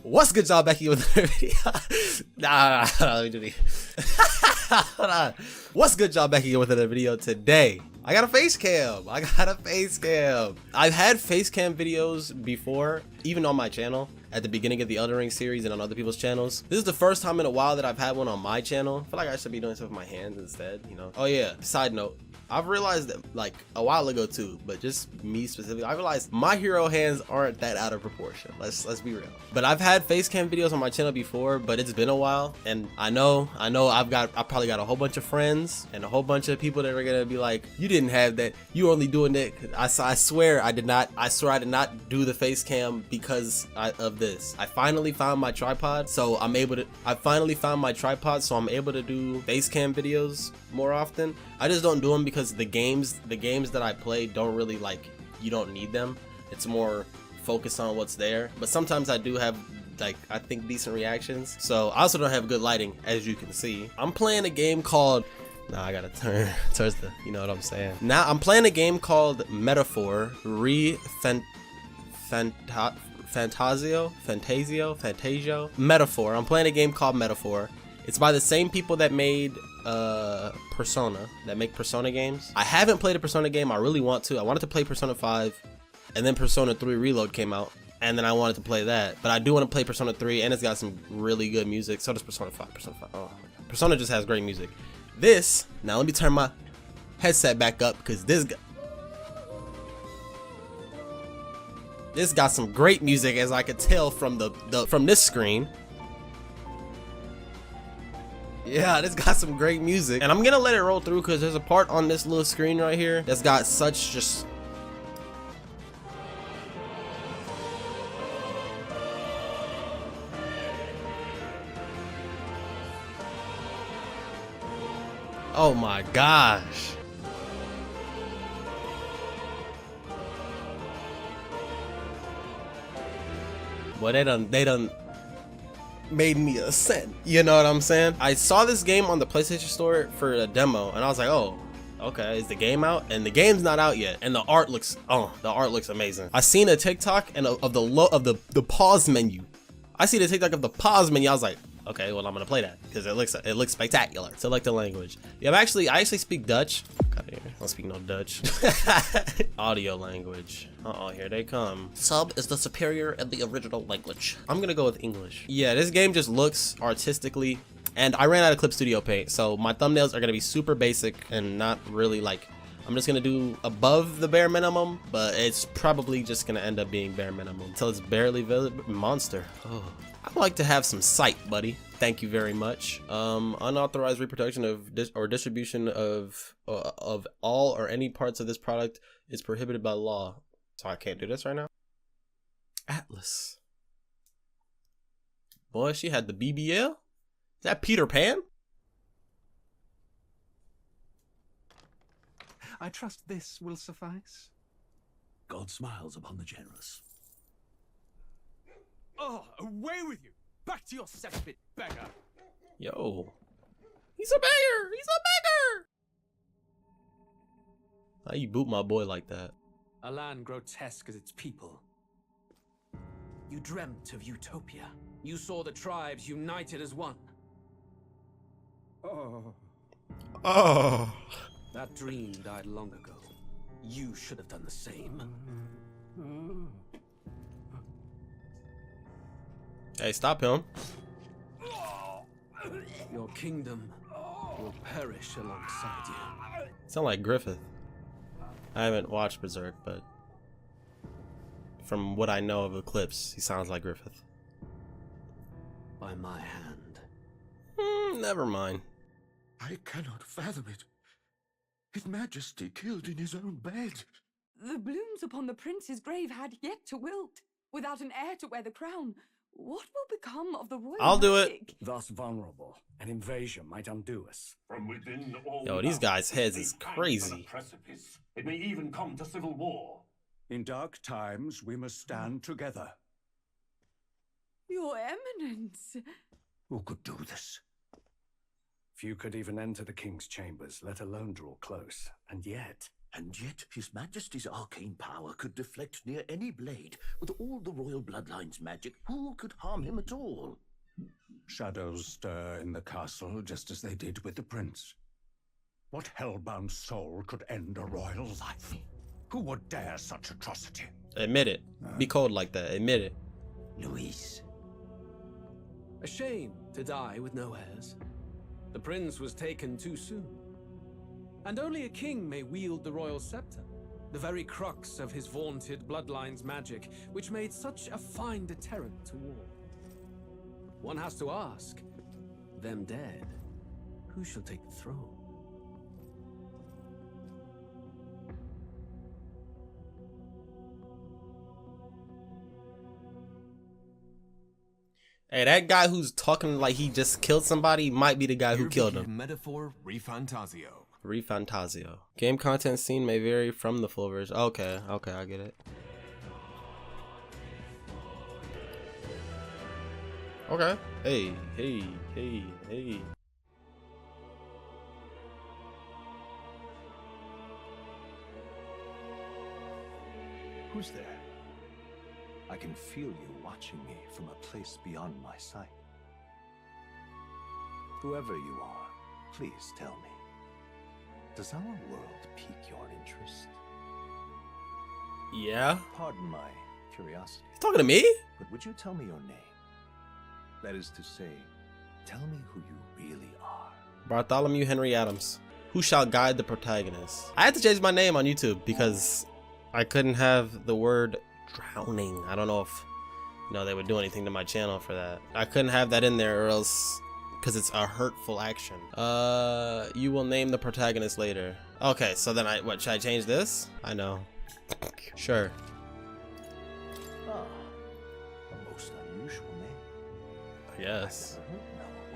What's good, y'all? Back here with another video. Let me do it. Hold on. What's good, y'all? Back here with another video today. I got a face cam. I've had face cam videos before, even on my channel at the beginning of the Elden Ring series and on other people's channels. This is the first time in a while that I've had one on my channel. I feel like I should be doing stuff with my hands instead, you know. Oh yeah, side note, I've realized that like a while ago too, but just me specifically, I realized my hero hands aren't that out of proportion. Let's be real. But I've had face cam videos on my channel before, but it's been a while, and I know I probably got a whole bunch of friends and a whole bunch of people that are gonna be like, you didn't have that, you only doing that. I swear I did not do the face cam because of this. I finally found my tripod, so I'm able to do face cam videos more often. I just don't do them because the games that I play don't really, like, you don't need them. It's more focused on what's there. But sometimes I do have, like, I think decent reactions. So I also don't have good lighting, as you can see. I'm playing a game called, I gotta turn towards the, you know what I'm saying. Now I'm playing a game called Metaphor ReFantazio. Metaphor. I'm playing a game called Metaphor. It's by the same people that made Persona, that make Persona games. I haven't played a Persona game. I really want to. I wanted to play Persona 5, and then Persona 3 Reload came out, and then I wanted to play that. But I do want to play Persona 3, and it's got some really good music. So does Persona 5. Oh, Persona just has great music. Now let me turn my headset back up, because this got some great music, as I could tell from from this screen. Yeah, this got some great music, and I'm gonna let it roll through because there's a part on this little screen right here that's got such just oh my gosh. Well, they done made me a cent, you know what I'm saying? I saw this game on the PlayStation Store for a demo, and I was like, oh, okay, is the game out? And the game's not out yet, and the art looks amazing. I seen a TikTok and of the pause menu. I see the TikTok of the pause menu. I was like, okay, well, I'm gonna play that because it looks spectacular. Select the language. Yeah, I actually speak Dutch. Got here. I don't speak no Dutch. Audio language. Here they come. Sub is the superior and the original language. I'm gonna go with English. Yeah, this game just looks artistically, and I ran out of Clip Studio Paint, so my thumbnails are gonna be super basic and not really like. I'm just gonna do above the bare minimum, but it's probably just gonna end up being bare minimum until it's barely visible. Monster. Oh. I'd like to have some sight, buddy. Thank you very much. Unauthorized reproduction of distribution of all or any parts of this product is prohibited by law. So I can't do this right now. Atlus. Boy, she had the BBL. Is that Peter Pan? I trust this will suffice. God smiles upon the generous. Oh, away with you! Back to your cesspit, beggar! Yo. He's a beggar! He's a beggar! How you boot my boy like that? A land grotesque as its people. You dreamt of utopia. You saw the tribes united as one. Oh. Oh. That dream died long ago. You should have done the same. Hey, stop him. Your kingdom will perish alongside you. Sound like Griffith. I haven't watched Berserk, but from what I know of Eclipse, he sounds like Griffith. By my hand. Never mind. I cannot fathom it. His Majesty killed in his own bed. The blooms upon the prince's grave had yet to wilt. Without an heir to wear the crown, what will become of the royal I'll do it. magic? Thus vulnerable, an invasion might undo us. From within all Yo, these guys' heads is mountains, crazy. precipice. It may even come to civil war. In dark times, we must stand together. Your Eminence. Who could do this? Few could even enter the king's chambers, let alone draw close. And yet, And yet His Majesty's arcane power could deflect near any blade. With all the royal bloodline's magic, who could harm him at all? Shadows stir in the castle just as they did with the prince. What hellbound soul could end a royal life? Who would dare such atrocity? Admit it. Be cold like that. Admit it. Luis. A shame to die with no heirs. The prince was taken too soon. And only a king may wield the royal scepter, the very crux of his vaunted bloodline's magic, which made such a fine deterrent to war. One has to ask, them dead, who shall take the throne? Hey, that guy who's talking like he just killed somebody might be the guy who Here killed begin him. Metaphor ReFantazio. ReFantazio. Game content scene may vary from the full version. Okay, I get it. Okay. Hey. Who's there? I can feel you watching me from a place beyond my sight. Whoever you are, please tell me. Does our world pique your interest? Yeah. Pardon my curiosity, He's talking to me? but would you tell me your name? That is to say, tell me who you really are. Bartholomew Henry Adams. Who shall guide the protagonist? I had to change my name on YouTube because I couldn't have the word drowning. I don't know if they would do anything to my channel for that. I couldn't have that in there or else, because it's a hurtful action. You will name the protagonist later. Okay, so then should I change this? I know. Sure. Ah, a most unusual name. Yes. I've never heard in our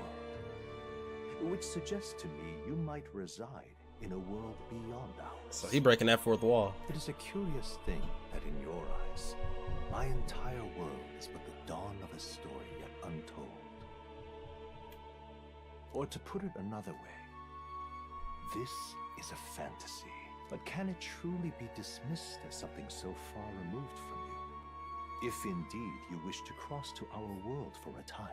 world. Which suggests to me you might reside in a world beyond ours. So he breaking that fourth wall. It is a curious thing that in your eyes, my entire world is but the dawn of a story yet untold. Or to put it another way, this is a fantasy. But can it truly be dismissed as something so far removed from you? If indeed you wish to cross to our world for a time,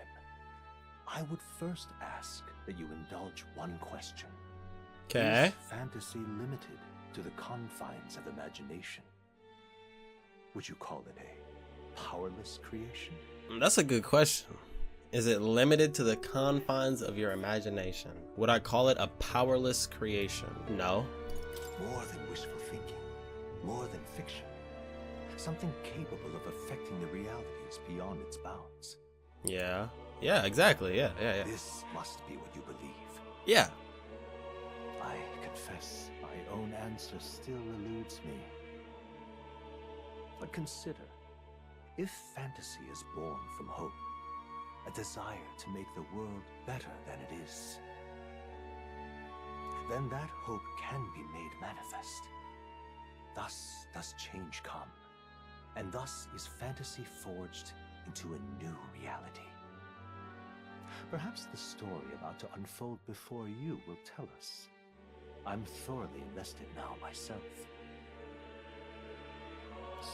I would first ask that you indulge one question. Okay. Is fantasy limited to the confines of imagination? Would you call it a powerless creation? That's a good question. Is it limited to the confines of your imagination? Would I call it a powerless creation? No. More than wishful thinking, more than fiction. Something capable of affecting the realities beyond its bounds. Yeah. Yeah, exactly. Yeah. This must be what you believe. Yeah. I confess my own answer still eludes me. But consider, if fantasy is born from hope, a desire to make the world better than it is, then that hope can be made manifest. Thus does change come, and thus is fantasy forged into a new reality. Perhaps the story about to unfold before you will tell us. I'm thoroughly invested now myself.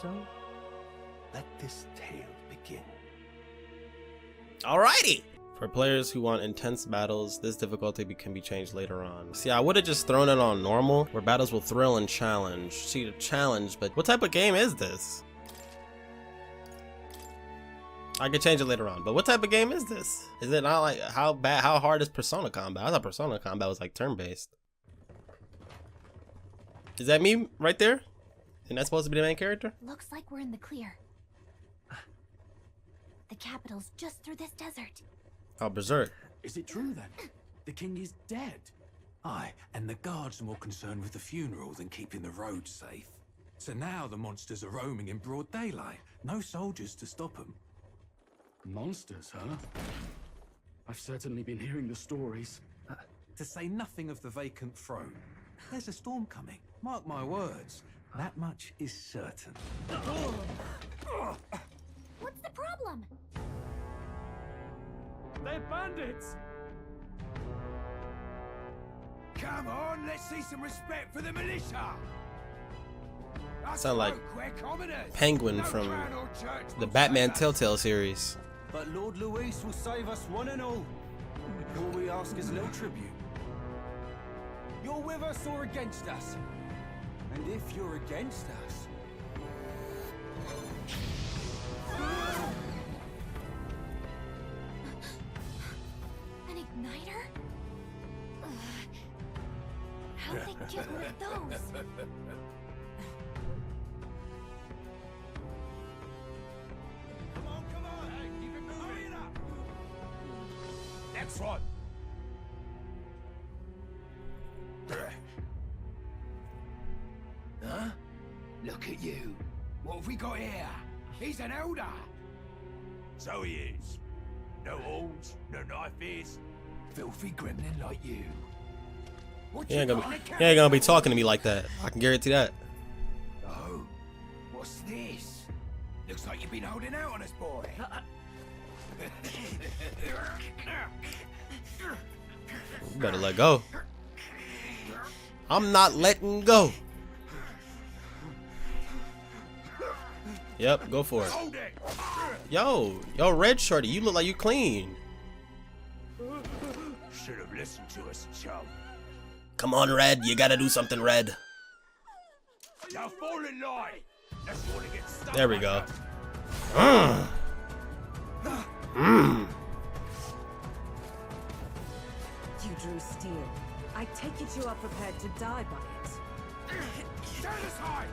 So, let this tale begin. Alrighty. For players who want intense battles, this difficulty can be changed later on. See, I would have just thrown it on normal, where battles will thrill and challenge. See, the challenge, but what type of game is this? I could change it later on, but what type of game is this? Is it not like, how hard is Persona combat? I thought Persona combat was like turn-based. Is that me right there? Isn't that supposed to be the main character? Looks like we're in the clear. The capital's just through this desert. Oh, Berserk. Is it true then? The king is dead? Aye, and the guards are more concerned with the funeral than keeping the roads safe. So now the monsters are roaming in broad daylight. No soldiers to stop them. Monsters, huh? I've certainly been hearing the stories. To say nothing of the vacant throne. There's a storm coming. Mark my words. That much is certain. What's the problem? They're bandits! Come on, let's see some respect for the militia! Sound like Penguin from the Batman Telltale series. But Lord Luis will save us one and all. All we ask is a little tribute. You're with us or against us? And if you're against us... An igniter? How'd they get rid of those? Come on, hey, keep it moving up. Next one. Huh? Look at you. What have we got here? He's an elder. So he is. No horns, no knife ears. Filthy gremlin like you. What He ain't you gonna got in the he ain't gonna be cabinet? talking to me like that. I can guarantee that. Oh, what's this? Looks like you've been holding out on us, boy. You better let go. I'm not letting go. Yep, go for it. Yo, Red Shorty, you look like you clean. Should have listened to us, chum. Come on, Red, you gotta do something, Red. Now fall in line. That's what gets stuck. There we like go. that. You drew steel. I take it you are prepared to die by it. Stand aside!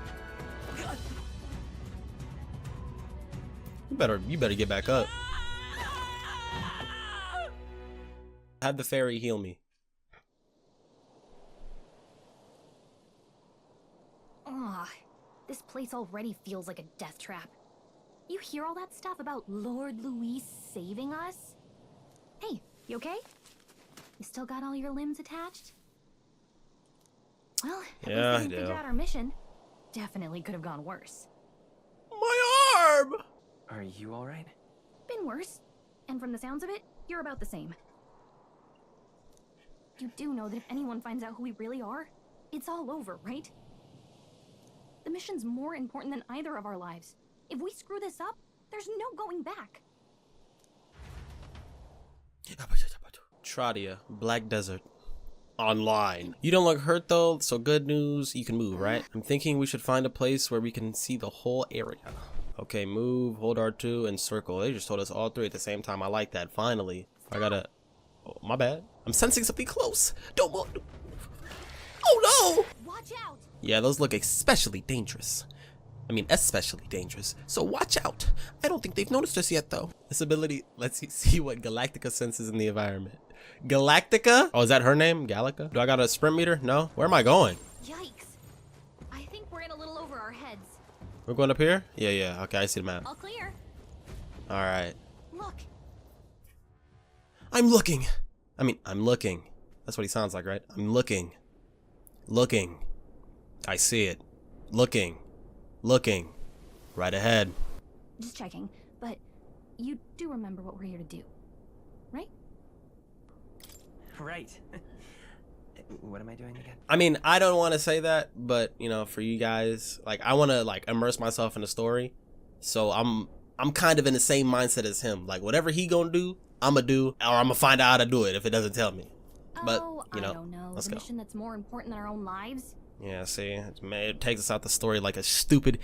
You better get back up. Have the fairy heal me. Ugh, this place already feels like a death trap. You hear all that stuff about Lord Luis saving us? Hey, you okay? You still got all your limbs attached? Well, at Yeah, least we didn't figure out our mission. Definitely could have gone worse. My arm! Are you alright? Been worse. And from the sounds of it, you're about the same. You do know that if anyone finds out who we really are, it's all over, right? The mission's more important than either of our lives. If we screw this up, there's no going back. Tradia, Black Desert. Online. You don't look hurt though, so good news, you can move, right? I'm thinking we should find a place where we can see the whole area. Okay, move, hold R2, and circle. They just told us all three at the same time. I like that, finally. I gotta... Oh, my bad. I'm sensing something close. Don't move. Oh no! Watch out! Yeah, those look especially dangerous. I mean, especially dangerous. So watch out. I don't think they've noticed us yet, though. This ability lets you see what Galactica senses in the environment. Galactica? Oh, is that her name? Galactica? Do I got a sprint meter? No? Where am I going? Yikes. I think we're in a little over our heads. We're going up here? Yeah. Okay, I see the map. All clear. All right. Look. I'm looking. I'm looking. That's what he sounds like, right? I'm looking. Looking. I see it. Looking. Looking. Right ahead. Just checking, but you do remember what we're here to do, right? Right. What am I doing again? I mean, I don't want to say that, but you know, for you guys, like, I want to like immerse myself in the story. So I'm kind of in the same mindset as him. Like, whatever he gonna do, I'm gonna do, or I'm gonna find out how to do it if it doesn't tell me. But you know, I don't know. let's The go. mission that's more important than our own lives. Yeah, see, it takes us out the story like a stupid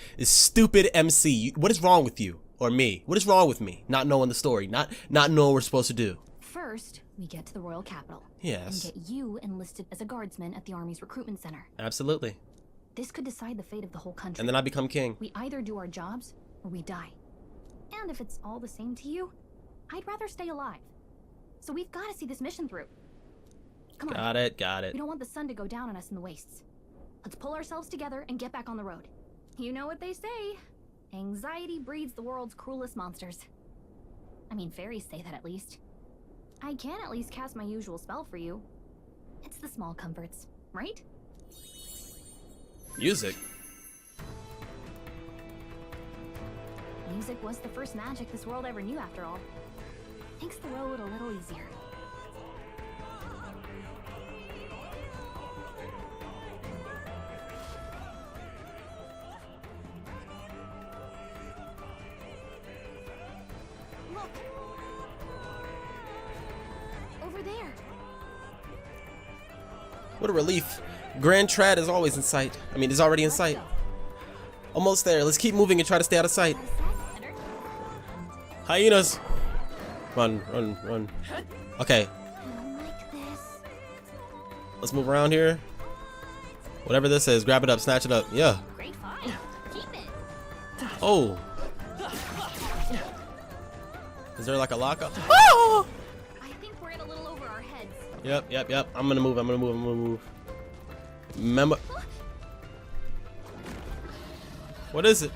MC. What is wrong with you or me? What is wrong with me? Not knowing the story, not knowing what we're supposed to do. First, we get to the royal capital. Yes. And get you enlisted as a guardsman at the army's recruitment center. Absolutely. This could decide the fate of the whole country. And then I become king. We either do our jobs or we die. And if it's all the same to you, I'd rather stay alive. So we've got to see this mission through. Come on. Got it. We don't want the sun to go down on us in the wastes. Let's pull ourselves together and get back on the road. You know what they say. Anxiety breeds the world's cruelest monsters. I mean, fairies say that at least. I can at least cast my usual spell for you. It's the small comforts, right? Music. Music was the first magic this world ever knew, after all. Makes the road a little easier. there. What a relief. Grand Trad is always in sight. I mean, is already in sight. Almost there. Let's keep moving and try to stay out of sight. Hyenas. Run, run, run. Okay. Let's move around here. Whatever this is, grab it up, snatch it up. Yeah. Oh. Is there like a lockup? Oh! I think we're in a little over our heads. Yep, yep, yep. I'm gonna move, I'm gonna move, I'm gonna move. Remember. What is it?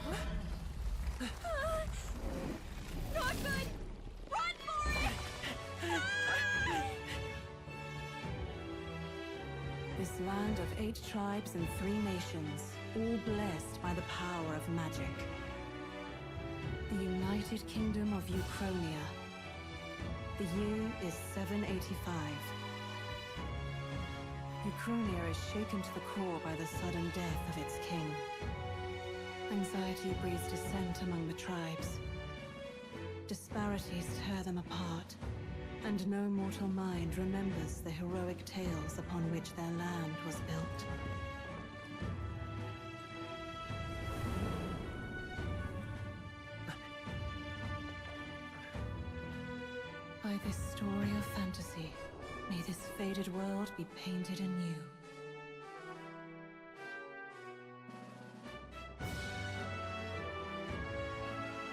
Not good. Run for it. This land of 8 tribes and 3 nations, all blessed by the power of magic. The United Kingdom of Uchronia. The year is 785. Uchronia is shaken to the core by the sudden death of its king. Anxiety breeds dissent among the tribes. Disparities tear them apart, and no mortal mind remembers the heroic tales upon which their land was built. By this story of fantasy, may this faded world be painted anew.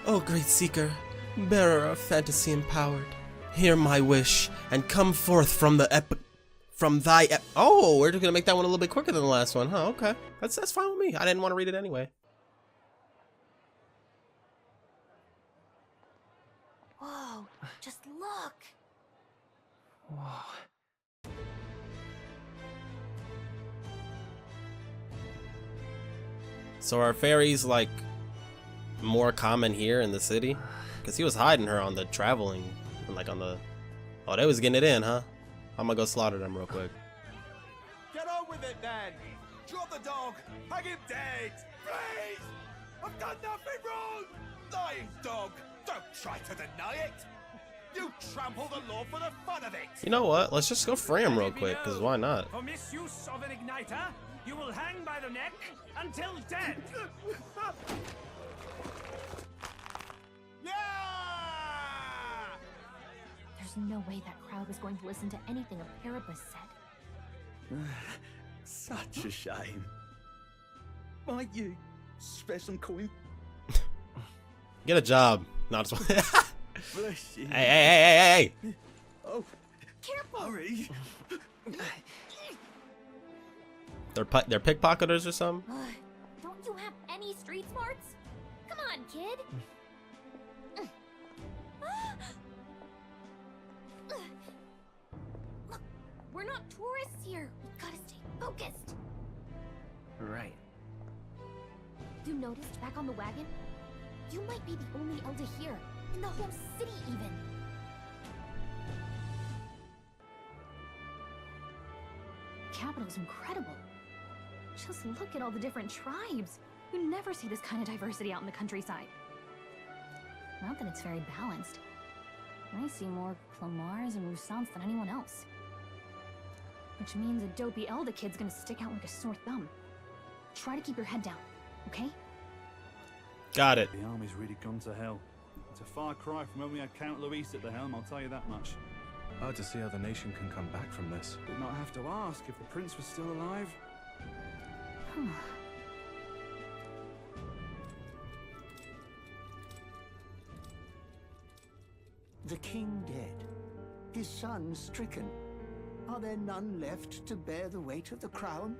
Oh, great seeker, bearer of fantasy empowered, hear my wish and come forth from the oh, we're just gonna make that one a little bit quicker than the last one, huh? Okay, that's fine with me. I didn't want to read it anyway. Whoa, just look. Whoa. So are fairies like more common here in the city? Because he was hiding her on the traveling, like on the. Oh, they was getting it in, huh? I'm gonna go slaughter them real quick. Get on with it then! Drop the dog! Hang him dead! Please! I've done nothing wrong! Lying dog! Don't try to deny it! You trample the law for the fun of it! You know what? Let's just go free him real quick, because why not? For misuse of an igniter, you will hang by the neck until dead. Yeah! There's no way that crowd was going to listen to anything a Paribus said. Such a shame. Might you spare some coin? Get a job. Not just Bless you. Hey. Oh, careful. Hurry. They're pickpocketers or something? Don't you have any street smarts? Come on, kid. Look, we're not tourists here. We gotta stay focused. Right. You noticed back on the wagon? You might be the only elder here, in the whole city even. Capital's incredible. Just look at all the different tribes. You never see this kind of diversity out in the countryside. Not that it's very balanced. I see more Clamars and Roussants than anyone else. Which means a dopey Elda kid's gonna stick out like a sore thumb. Try to keep your head down, okay? Got it. The army's really gone to hell. It's a far cry from when we had Count Luis at the helm, I'll tell you that much. Hard to see how the nation can come back from this. Did not have to ask if the prince was still alive. The king dead, his son stricken. Are there none left to bear the weight of the crown?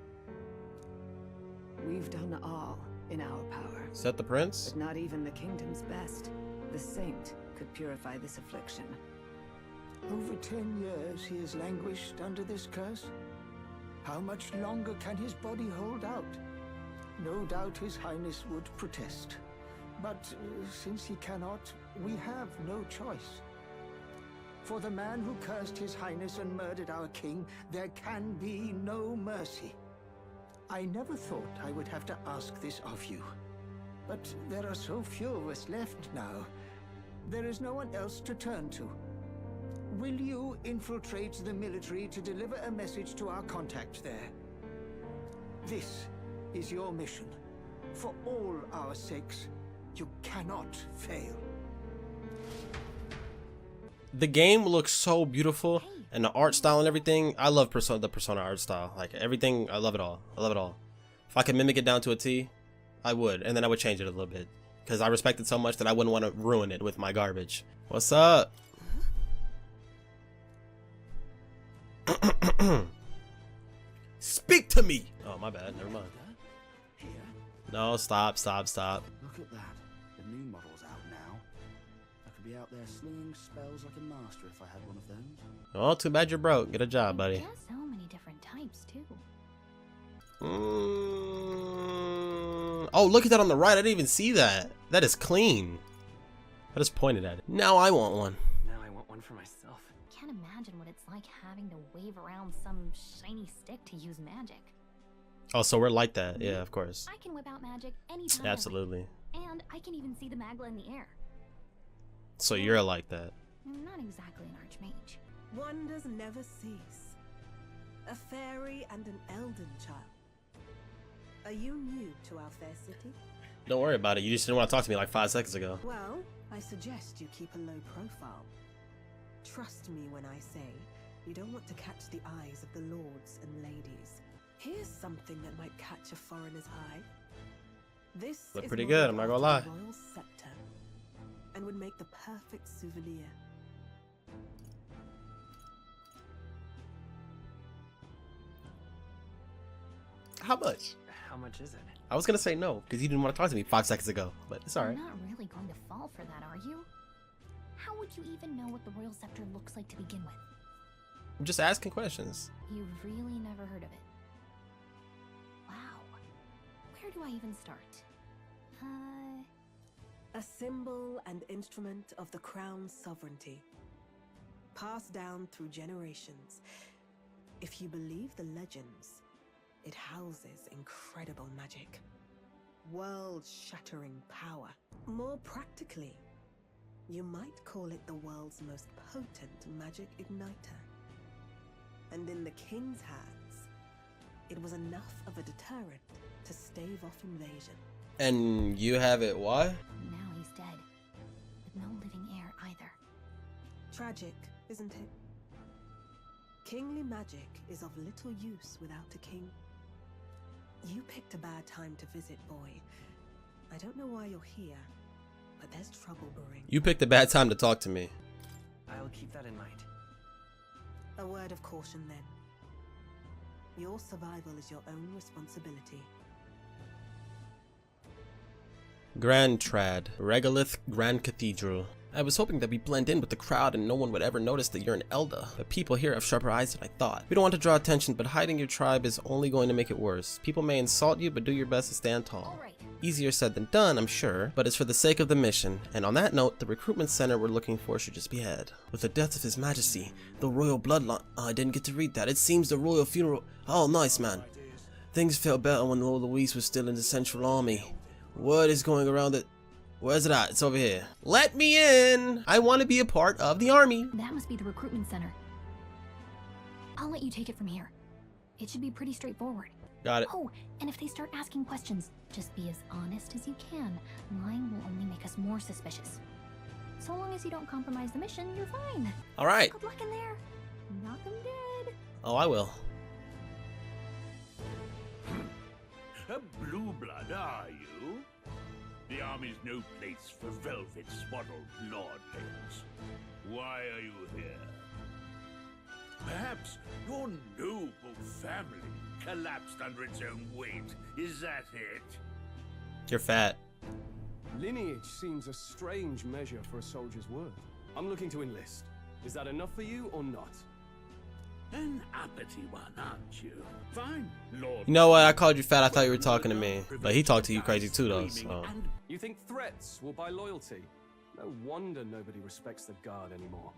We've done all in our power. Is that the prince? But not even the kingdom's best, the saint, could purify this affliction. Over 10 years he has languished under this curse. How much longer can his body hold out? No doubt his highness would protest. But since he cannot, we have no choice. For the man who cursed his highness and murdered our king, there can be no mercy. I never thought I would have to ask this of you. But there are so few of us left now. There is no one else to turn to. Will you infiltrate the military to deliver a message to our contact there? This is your mission. For all our sakes, you cannot fail. The game looks so beautiful, and the art style and everything. I love the Persona art style. Like everything, I love it all. I love it all. If I could mimic it down to a T, I would, and then I would change it a little bit because I respect it so much that I wouldn't want to ruin it with my garbage. What's up? Speak to me. Oh, my bad. Never mind. No, stop. Look at that. The new model's out now. I could be out there slinging spells like a master if I had one of those. Oh, too bad you're broke. Get a job, buddy. There's so many different types too. Oh, look at that on the right. I didn't even see that. That is clean. I just pointed at it. Now I want one. Now I want one for myself. Can't imagine what it's like having to wave around some shiny stick to use magic. Oh, so we're like that. Yeah, of course. I can whip out magic anytime. Absolutely. And I can even see the magla in the air. So you're like that. Not exactly an archmage. Wonders never cease. A fairy and an elden child. Are you new to our fair city? Don't worry about it. You just didn't want to talk to me like 5 seconds ago. Well, I suggest you keep a low profile. Trust me when I say you don't want to catch the eyes of the lords and ladies. Here's something that might catch a foreigner's eye. This Look is pretty good, I'm not gonna lie. the royal scepter, and would make the perfect souvenir. How much? How much is it? I was gonna say no because you didn't want to talk to me 5 seconds ago, but it's alright. You're not really going to fall for that, are you? How would you even know what the royal scepter looks like to begin with? I'm just asking questions. You've really never heard of it. Wow. Where do I even start? A symbol and instrument of the crown's sovereignty, passed down through generations. If you believe the legends, it houses incredible magic, world-shattering power. More practically, you might call it the world's most potent magic igniter. And in the king's hands, it was enough of a deterrent to stave off invasion. And you have it what? Now he's dead, with no living heir either. Tragic, isn't it? Kingly magic is of little use without a king. You picked a bad time to visit, boy. I don't know why you're here, but there's trouble brewing. You picked a bad time to talk to me. I'll keep that in mind. A word of caution then. Your survival is your own responsibility. Grand Trad, Regolith Grand Cathedral. I was hoping that we blend in with the crowd and no one would ever notice that you're an Elder, but people here have sharper eyes than I thought. We don't want to draw attention, but hiding your tribe is only going to make it worse. People may insult you, but do your best to stand tall. Easier said than done, I'm sure, but it's for the sake of the mission. And on that note, the recruitment center we're looking for should just be had. With the death of His Majesty, the royal bloodline. Oh, I didn't get to read that. It seems the royal funeral. Oh, nice, man. Things felt better when Lord Luis was still in the Central Army. Word is going around that. Where's it at? It's over here. Let me in! I want to be a part of the army. That must be the recruitment center. I'll let you take it from here. It should be pretty straightforward. Got it. Oh, and if they start asking questions, just be as honest as you can. Lying will only make us more suspicious. So long as you don't compromise the mission, you're fine. All right. Good luck in there. Knock them dead. Oh, I will. A blue blood, are you? The army's no place for velvet-swaddled lordlings. Why are you here? Perhaps your noble family collapsed under its own weight. Is that it? You're fat. Lineage seems a strange measure for a soldier's worth. I'm looking to enlist. Is that enough for you or not? An uppity one, aren't you? Fine, Lord. You know what? I called you fat. I thought you were talking to me. But he talked to you crazy too, though. So. You think threats will buy loyalty? No wonder nobody respects the guard anymore.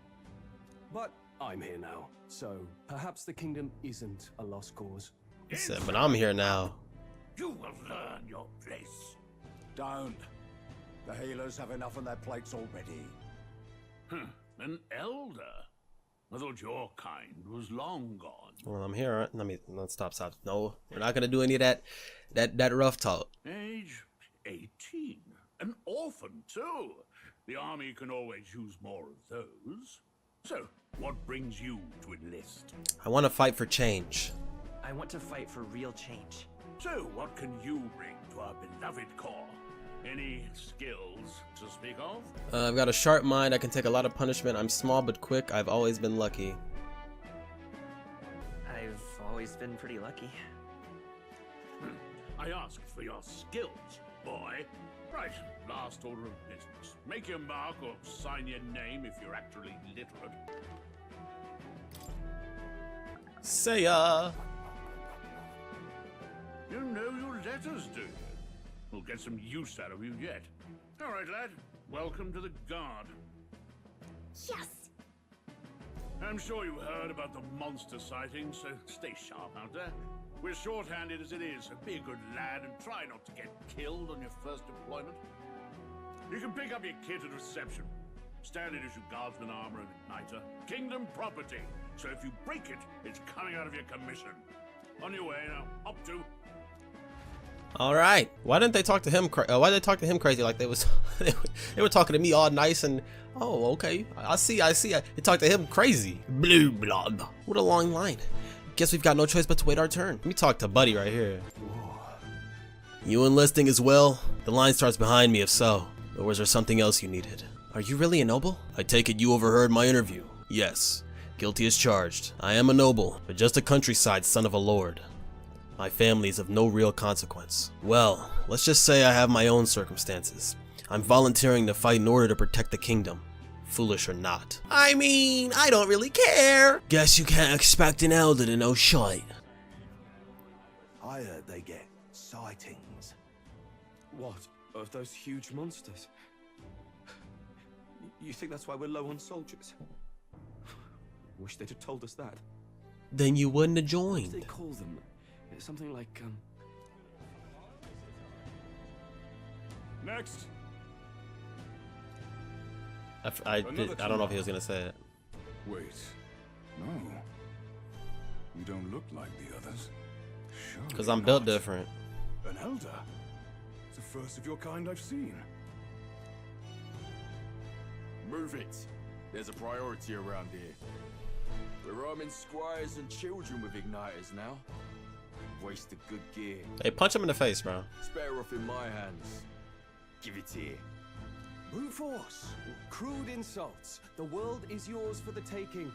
But I'm here now, so perhaps the kingdom isn't a lost cause. He said, but I'm here now. You will learn your place. Don't. The healers have enough on their plates already. An elder? I thought your kind was long gone. Well, I'm here. Let's stop. No, we're not gonna do any of that rough talk. Age 18. An orphan, too. The army can always use more of those. So, what brings you to enlist? I want to fight for change. I want to fight for real change. So, what can you bring to our beloved corps? Any skills to speak of? I've got a sharp mind. I can take a lot of punishment. I'm small but quick. I've always been lucky. I've always been pretty lucky. I asked for your skills, boy. Right, last order of business. Make your mark or sign your name if you're actually literate. Say ya! You know your letters, do you? We'll get some use out of you yet. All right, lad. Welcome to the Guard. Yes! I'm sure you heard about the monster sightings, so stay sharp out there. We're short-handed as it is, so be a good lad and try not to get killed on your first deployment. You can pick up your kit at reception. Standard issue guardsman armor and igniter. Kingdom property, so if you break it, it's coming out of your commission. On your way now. Up to. All right. Why didn't they talk to him? Why did they talk to him crazy like they was? They were talking to me all nice and. Oh, okay. I see. They talked to him crazy. Blue blood. What a long line. Guess we've got no choice but to wait our turn. Let me talk to Buddy right here. You enlisting as well? The line starts behind me if so. Or was there something else you needed? Are you really a noble? I take it you overheard my interview. Yes. Guilty as charged. I am a noble, but just a countryside son of a lord. My family is of no real consequence. Well, let's just say I have my own circumstances. I'm volunteering to fight in order to protect the kingdom. Foolish or not. I mean, I don't really care. Guess you can't expect an elder to know shite. I heard they get sightings. What? Of those huge monsters? You think that's why we're low on soldiers? Wish they'd have told us that. Then you wouldn't have What joined. do they call them? It's something like, Next. I don't know if he was gonna say it. Wait. No. You don't look like the others. Surely Because I'm built not. different. An elder? It's the first of your kind I've seen. Move it. There's a priority around here. We're arming squires and children with igniters now. Waste of good gear. Hey, punch him in the face, bro. It's better off in my hands. Give it here. brute force. Crude insults. The world is yours for the taking.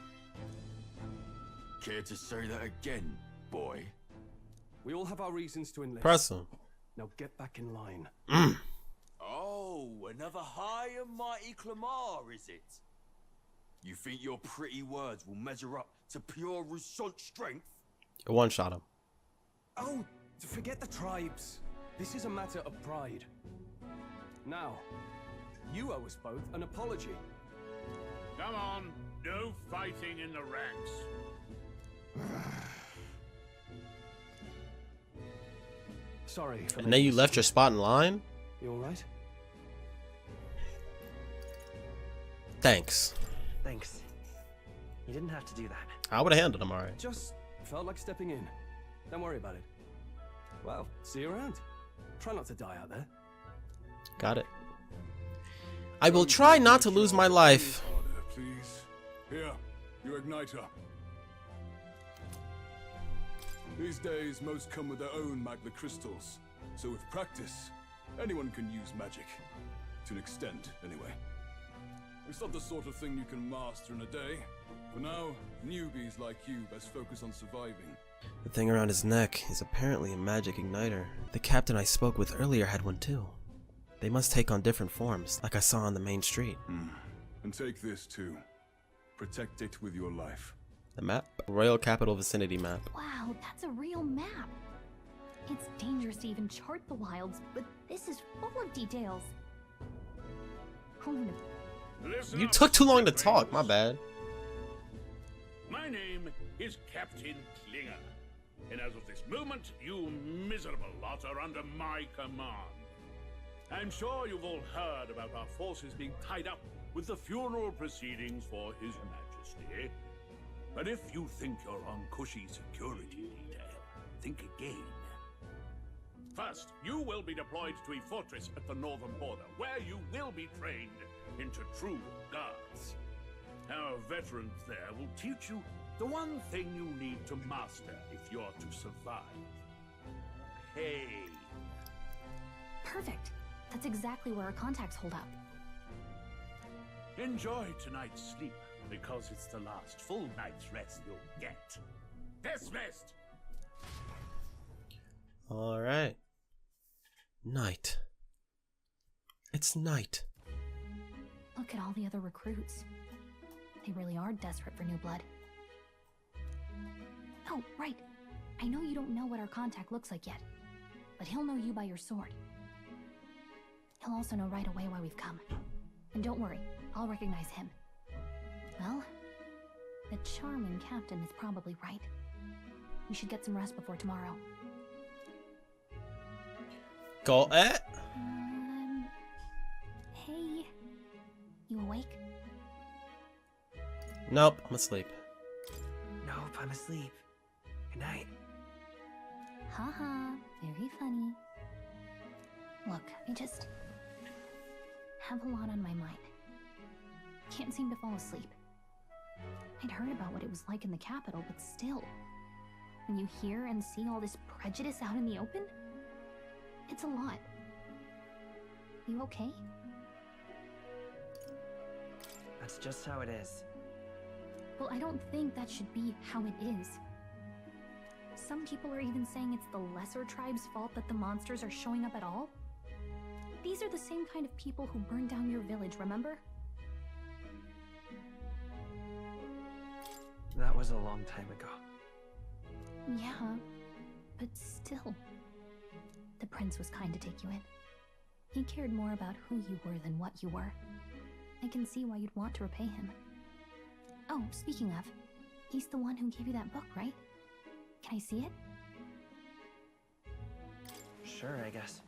Care to say that again, boy? We all have our reasons to enlist. Press him. Now get back in line. Oh, another high and mighty Clamar, is it? You think your pretty words will measure up to pure Rousseau's strength? One shot him. Oh, forget the tribes. This is a matter of pride. Now, you owe us both an apology. Come on, no fighting in the ranks. Sorry. And then you left your spot in line? You alright? Thanks. Thanks. You didn't have to do that. I would have handled him alright. Just felt like stepping in. Don't worry about it. Well, see you around. Try not to die out there. Got it. I will try not to lose my life. Harder, please. Here, your igniter. These days, most come with their own magna crystals. So with practice, anyone can use magic. To an extent, anyway. It's not the sort of thing you can master in a day. For now, newbies like you best focus on surviving. The thing around his neck is apparently a magic igniter. The captain I spoke with earlier had one too. They must take on different forms, like I saw on the main street. And take this too. Protect it with your life. The map? Royal Capital Vicinity map. Wow, that's a real map. It's dangerous to even chart the wilds, but this is full of details. Oh no. Listen You up, took too long to friends. talk, my bad. My name is Captain Klinger, and as of this moment, you miserable lot are under my command. I'm sure you've all heard about our forces being tied up with the funeral proceedings for His Majesty. And if you think you're on cushy security detail, think again. First, you will be deployed to a fortress at the northern border, where you will be trained into true guards. Our veterans there will teach you the one thing you need to master if you're to survive. Pain. Perfect. That's exactly where our contacts hold out. Enjoy tonight's sleep, because it's the last full night's rest you'll get. Dismissed! All right. Night. It's night. Look at all the other recruits. They really are desperate for new blood. Oh, right. I know you don't know what our contact looks like yet, but he'll know you by your sword. He'll also know right away why we've come. And don't worry, I'll recognize him. Well, the charming captain is probably right. We should get some rest before tomorrow. Got it? Hey. You awake? Nope, I'm asleep. Nope, I'm asleep. Good night. Haha, very funny. Look, I just have a lot on my mind. Can't seem to fall asleep. I'd heard about what it was like in the capital, but still, when you hear and see all this prejudice out in the open, it's a lot. You okay? That's just how it is. Well, I don't think that should be how it is. Some people are even saying it's the lesser tribe's fault that the monsters are showing up at all. These are the same kind of people who burned down your village, remember? That was a long time ago. Yeah, but still. The prince was kind to take you in. He cared more about who you were than what you were. I can see why you'd want to repay him. Oh, speaking of, he's the one who gave you that book, right? Can I see it? Sure, I guess.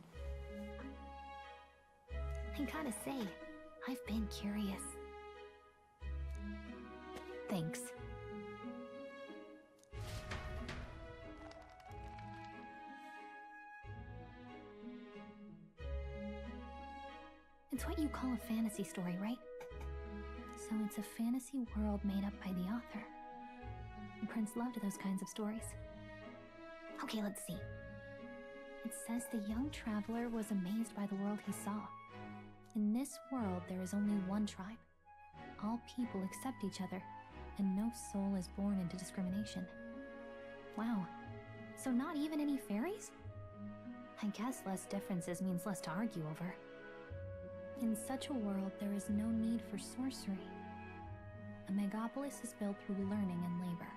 I gotta say, I've been curious. Thanks. It's what you call a fantasy story, right? So it's a fantasy world made up by the author. The prince loved those kinds of stories. Okay, let's see. It says the young traveler was amazed by the world he saw. In this world, there is only one tribe. All people accept each other, and no soul is born into discrimination. Wow. So not even any fairies? I guess less differences means less to argue over. In such a world, there is no need for sorcery. A megapolis is built through learning and labor.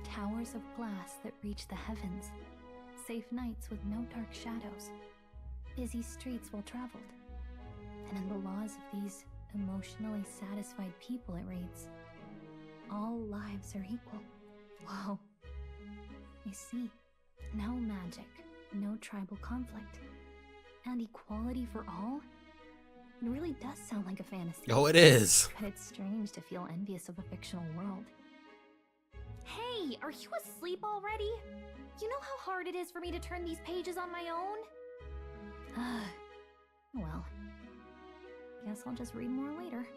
Towers of glass that reach the heavens. Safe nights with no dark shadows. Busy streets well traveled. And in the laws of these emotionally satisfied people, it reads, all lives are equal. Whoa. I see. No magic, no tribal conflict, and equality for all? It really does sound like a fantasy. Oh, it is. But it's strange to feel envious of a fictional world. Hey, are you asleep already? You know how hard it is for me to turn these pages on my own? Well, guess I'll just read more later.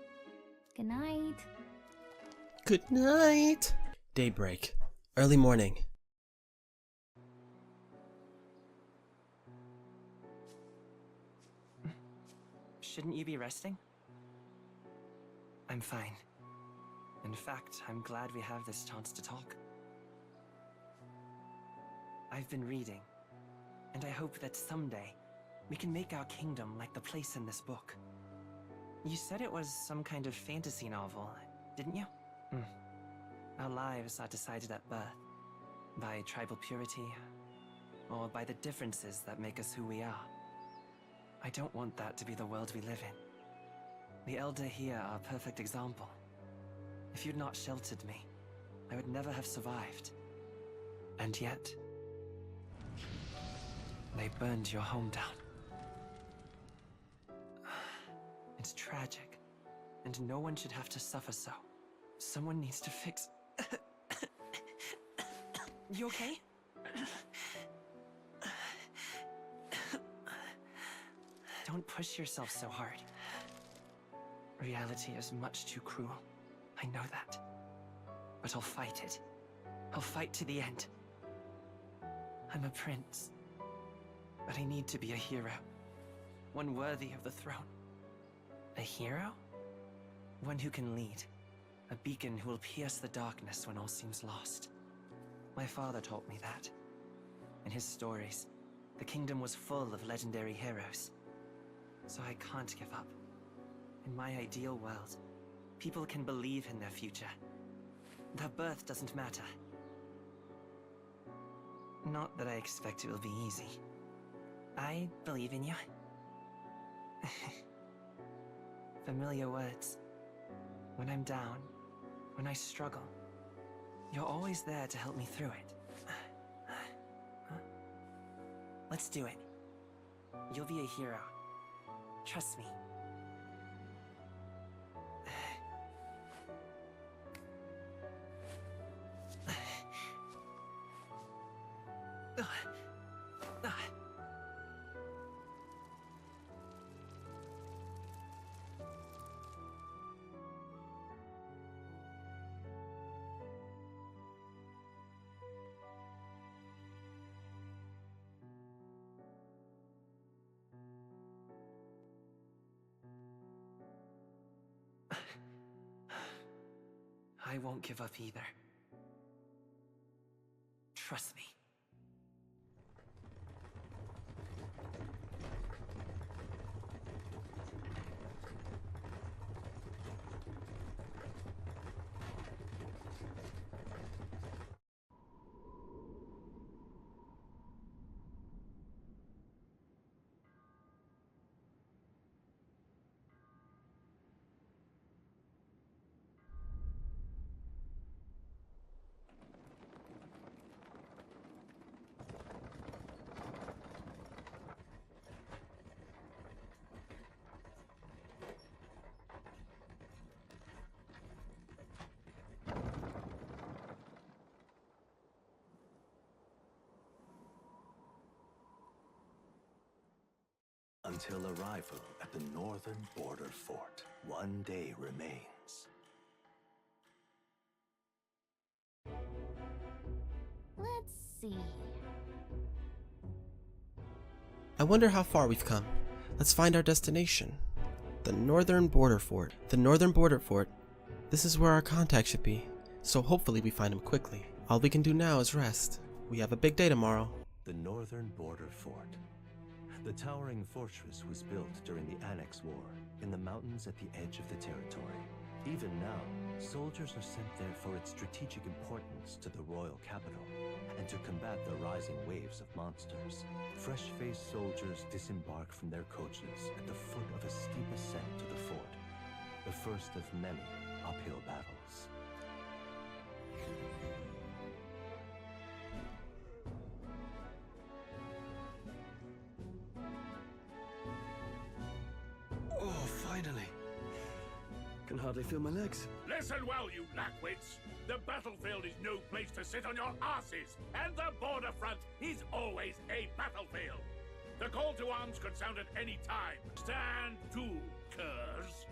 Good night. Good night. Daybreak. Early morning. Shouldn't you be resting? I'm fine. In fact, I'm glad we have this chance to talk. I've been reading, and I hope that someday we can make our kingdom like the place in this book. You said it was some kind of fantasy novel, didn't you? Our lives are decided at birth, by tribal purity, or by the differences that make us who we are. I don't want that to be the world we live in. The Elder here are a perfect example. If you'd not sheltered me, I would never have survived. And yet, they burned your home down. It's tragic, and no one should have to suffer so. Someone needs to fix You okay? Don't push yourself so hard. Reality is much too cruel. I know that. But I'll fight it. I'll fight to the end. I'm a prince. But I need to be a hero. One worthy of the throne. A hero? One who can lead. A beacon who will pierce the darkness when all seems lost. My father taught me that. In his stories, the kingdom was full of legendary heroes. So I can't give up. In my ideal world, people can believe in their future. Their birth doesn't matter. Not that I expect it will be easy. I believe in you. Familiar words. When I'm down, when I struggle, you're always there to help me through it. Let's do it. You'll be a hero. Trust me. I won't give up either. Trust me. Until arrival at the northern border fort, one day remains. Let's see. I wonder how far we've come. Let's find our destination. The northern border fort. The northern border fort. This is where our contact should be. So hopefully we find him quickly. All we can do now is rest. We have a big day tomorrow. The northern border fort. The towering fortress was built during the Annex War in the mountains at the edge of the territory. Even now, soldiers are sent there for its strategic importance to the royal capital and to combat the rising waves of monsters. Fresh-faced soldiers disembark from their coaches at the foot of a steep ascent to the fort, the first of many uphill battles. Oh, finally. Can hardly feel my legs. Listen well, you lackwits. The battlefield is no place to sit on your asses, and the border front is always a battlefield. The call to arms could sound at any time. Stand to, curs.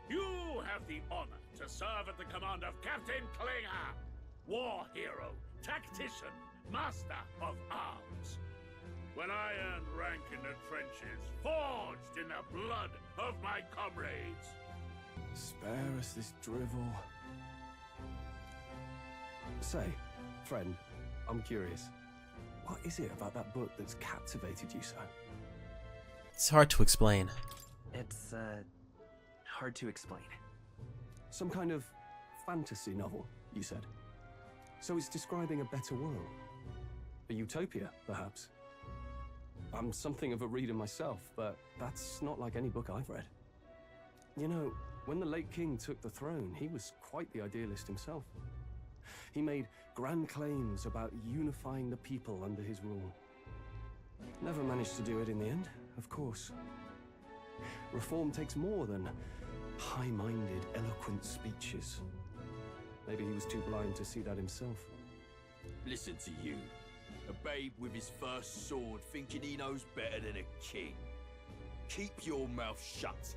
You have the honor to serve at the command of Captain Klinger, war hero, tactician, master of arms. When I earned rank in the trenches, forged in the blood of my comrades. Spare us this drivel. Say, friend, I'm curious. What is it about that book that's captivated you so? It's hard to explain. It's, hard to explain. Some kind of fantasy novel, you said. So it's describing a better world. A utopia, perhaps. I'm something of a reader myself, but that's not like any book I've read. You know, when the late king took the throne, he was quite the idealist himself. He made grand claims about unifying the people under his rule. Never managed to do it in the end, of course. Reform takes more than high-minded, eloquent speeches. Maybe he was too blind to see that himself. Listen to you. A babe with his first sword thinking he knows better than a king. Keep your mouth shut.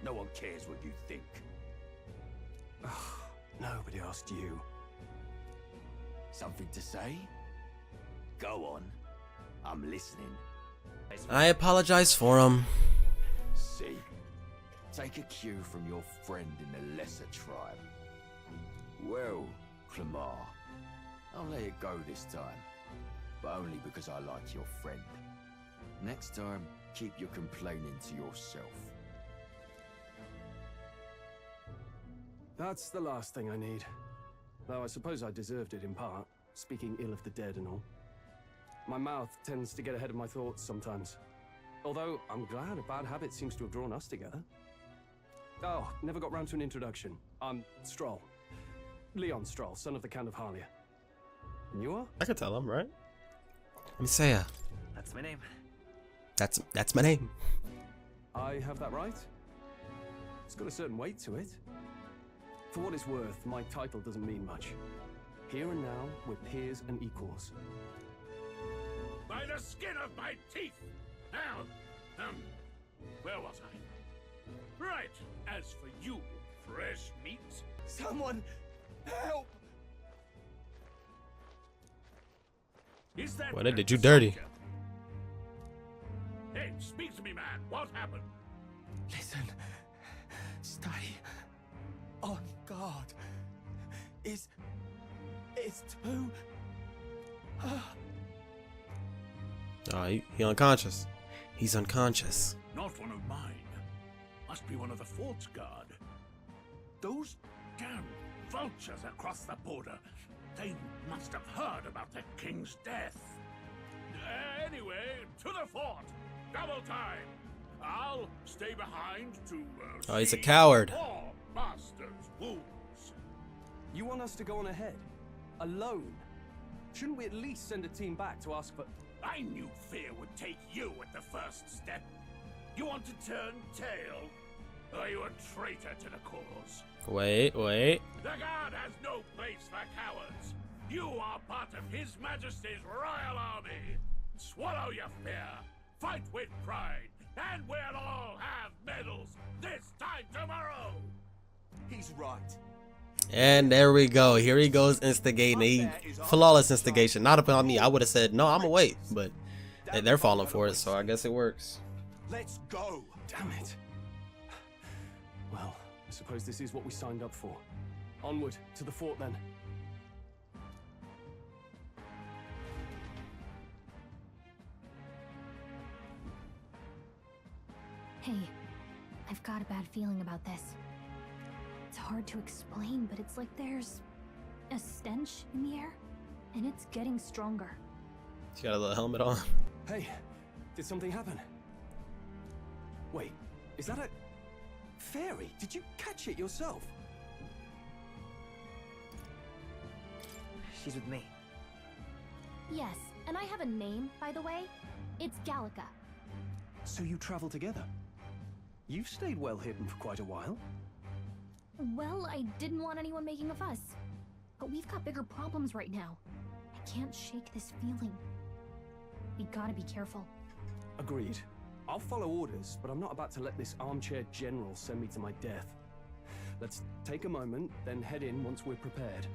No one cares what you think. Nobody asked you. Something to say? Go on. I'm listening. I apologize for him. See? Take a cue from your friend in the lesser tribe. Well, Clamar, I'll let it go this time. But only because I like your friend. Next time, keep your complaining to yourself. That's the last thing I need. Though I suppose I deserved it in part, speaking ill of the dead and all. My mouth tends to get ahead of my thoughts sometimes. Although, I'm glad a bad habit seems to have drawn us together. Oh, never got round to an introduction. I'm Stroll. Leon Stroll, son of the Count of Harlia. And you are? I could tell him, right? I'm Seiya. That's my name. That's my name. I have that right? It's got a certain weight to it. For what it's worth, my title doesn't mean much. Here and now, we're peers and equals. By the skin of my teeth! Now, where was I? Right, as for you, fresh meat. Someone, help! Is that Well, they did you dirty. Hey, speak to me, man. What happened? Listen. Stay on guard. It's too... Oh, he unconscious. He's unconscious. Not one of mine. Must be one of the fort's guard. Those damn vultures across the border. They must have heard about the king's death. Anyway, to the fort. Double time. I'll stay behind to Oh, he's a see coward. more master's wounds. You want us to go on ahead? Alone? Shouldn't we at least send a team back to ask for... I knew fear would take you at the first step. You want to turn tail? Are you a traitor to the cause? Wait. The guard has no place for cowards. You are part of His Majesty's Royal Army. Swallow your fear. Fight with pride. And we'll all have medals this time tomorrow. He's right. And there we go. Here he goes instigating. Flawless instigation. Not upon me. I would have said, no, I'm gonna wait. But they're falling for it, so I guess it works. Let's go. Damn it. Well, I suppose this is what we signed up for. Onward, to the fort then. Hey, I've got a bad feeling about this. It's hard to explain, but it's like there's a stench in the air, and it's getting stronger. He's got a little helmet on. Hey, did something happen? Wait, is that a... fairy? Did you catch it yourself? She's with me. Yes, and I have a name, by the way. It's Gallica. So you travel together? You've stayed well hidden for quite a while. Well, I didn't want anyone making a fuss. But we've got bigger problems right now. I can't shake this feeling. We gotta be careful. Agreed. I'll follow orders, but I'm not about to let this armchair general send me to my death. Let's take a moment, then head in once we're prepared.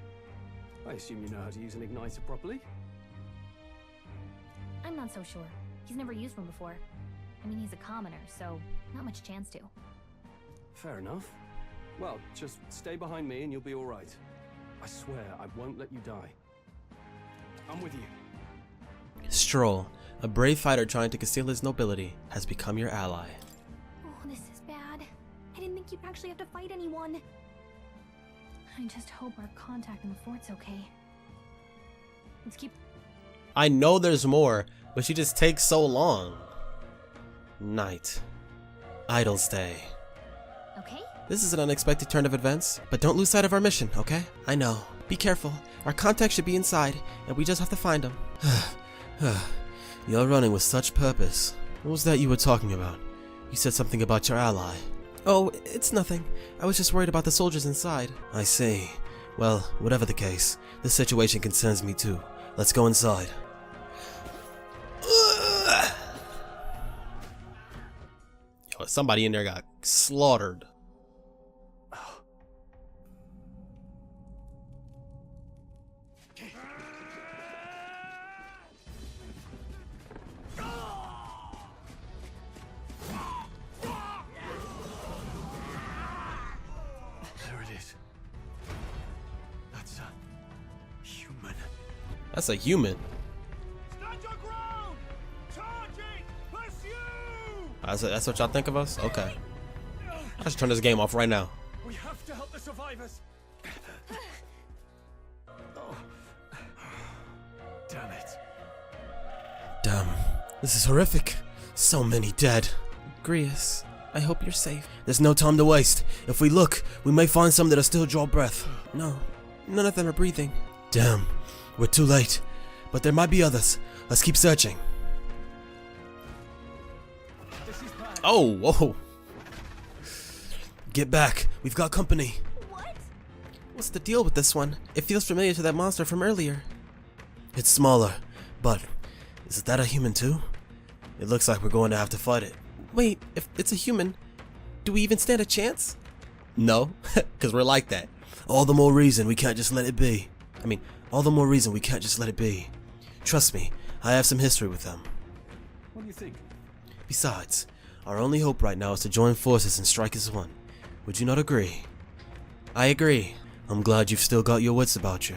I assume you know how to use an igniter properly? I'm not so sure. He's never used one before. I mean, he's a commoner, so not much chance to. Fair enough. Well, just stay behind me and you'll be all right. I swear I won't let you die. I'm with you. Stroll, a brave fighter trying to conceal his nobility, has become your ally. Oh, this is bad. I didn't think you'd actually have to fight anyone. I just hope our contact in the fort's okay. Let's keep... I know there's more, but she just takes so long. Night. Idle's Day. Okay? This is an unexpected turn of events, but don't lose sight of our mission, okay? I know. Be careful. Our contact should be inside, and we just have to find him. You're running with such purpose. What was that you were talking about? You said something about your ally. Oh, it's nothing. I was just worried about the soldiers inside. I see. Well, whatever the case, this situation concerns me too. Let's go inside. Yo, somebody in there got slaughtered. There it is. That's a human. That's a human. Stand your ground! Charging! Pursue! That's what y'all think of us? Okay. I should turn this game off right now. We have to help the survivors. Oh. Damn it. Damn. This is horrific. So many dead. Grius, I hope you're safe. There's no time to waste. If we look, we may find some that'll still draw breath. No, none of them are breathing. Damn, we're too late. But there might be others. Let's keep searching. Oh, whoa. Get back. We've got company. What? What's the deal with this one? It feels familiar to that monster from earlier. It's smaller, but is that a human too? It looks like we're going to have to fight it. Wait, if it's a human, do we even stand a chance? No, because we're like that. All the more reason we can't just let it be. All the more reason we can't just let it be. Trust me, I have some history with them. What do you think? Besides, our only hope right now is to join forces and strike as one. Would you not agree? I agree. I'm glad you've still got your wits about you.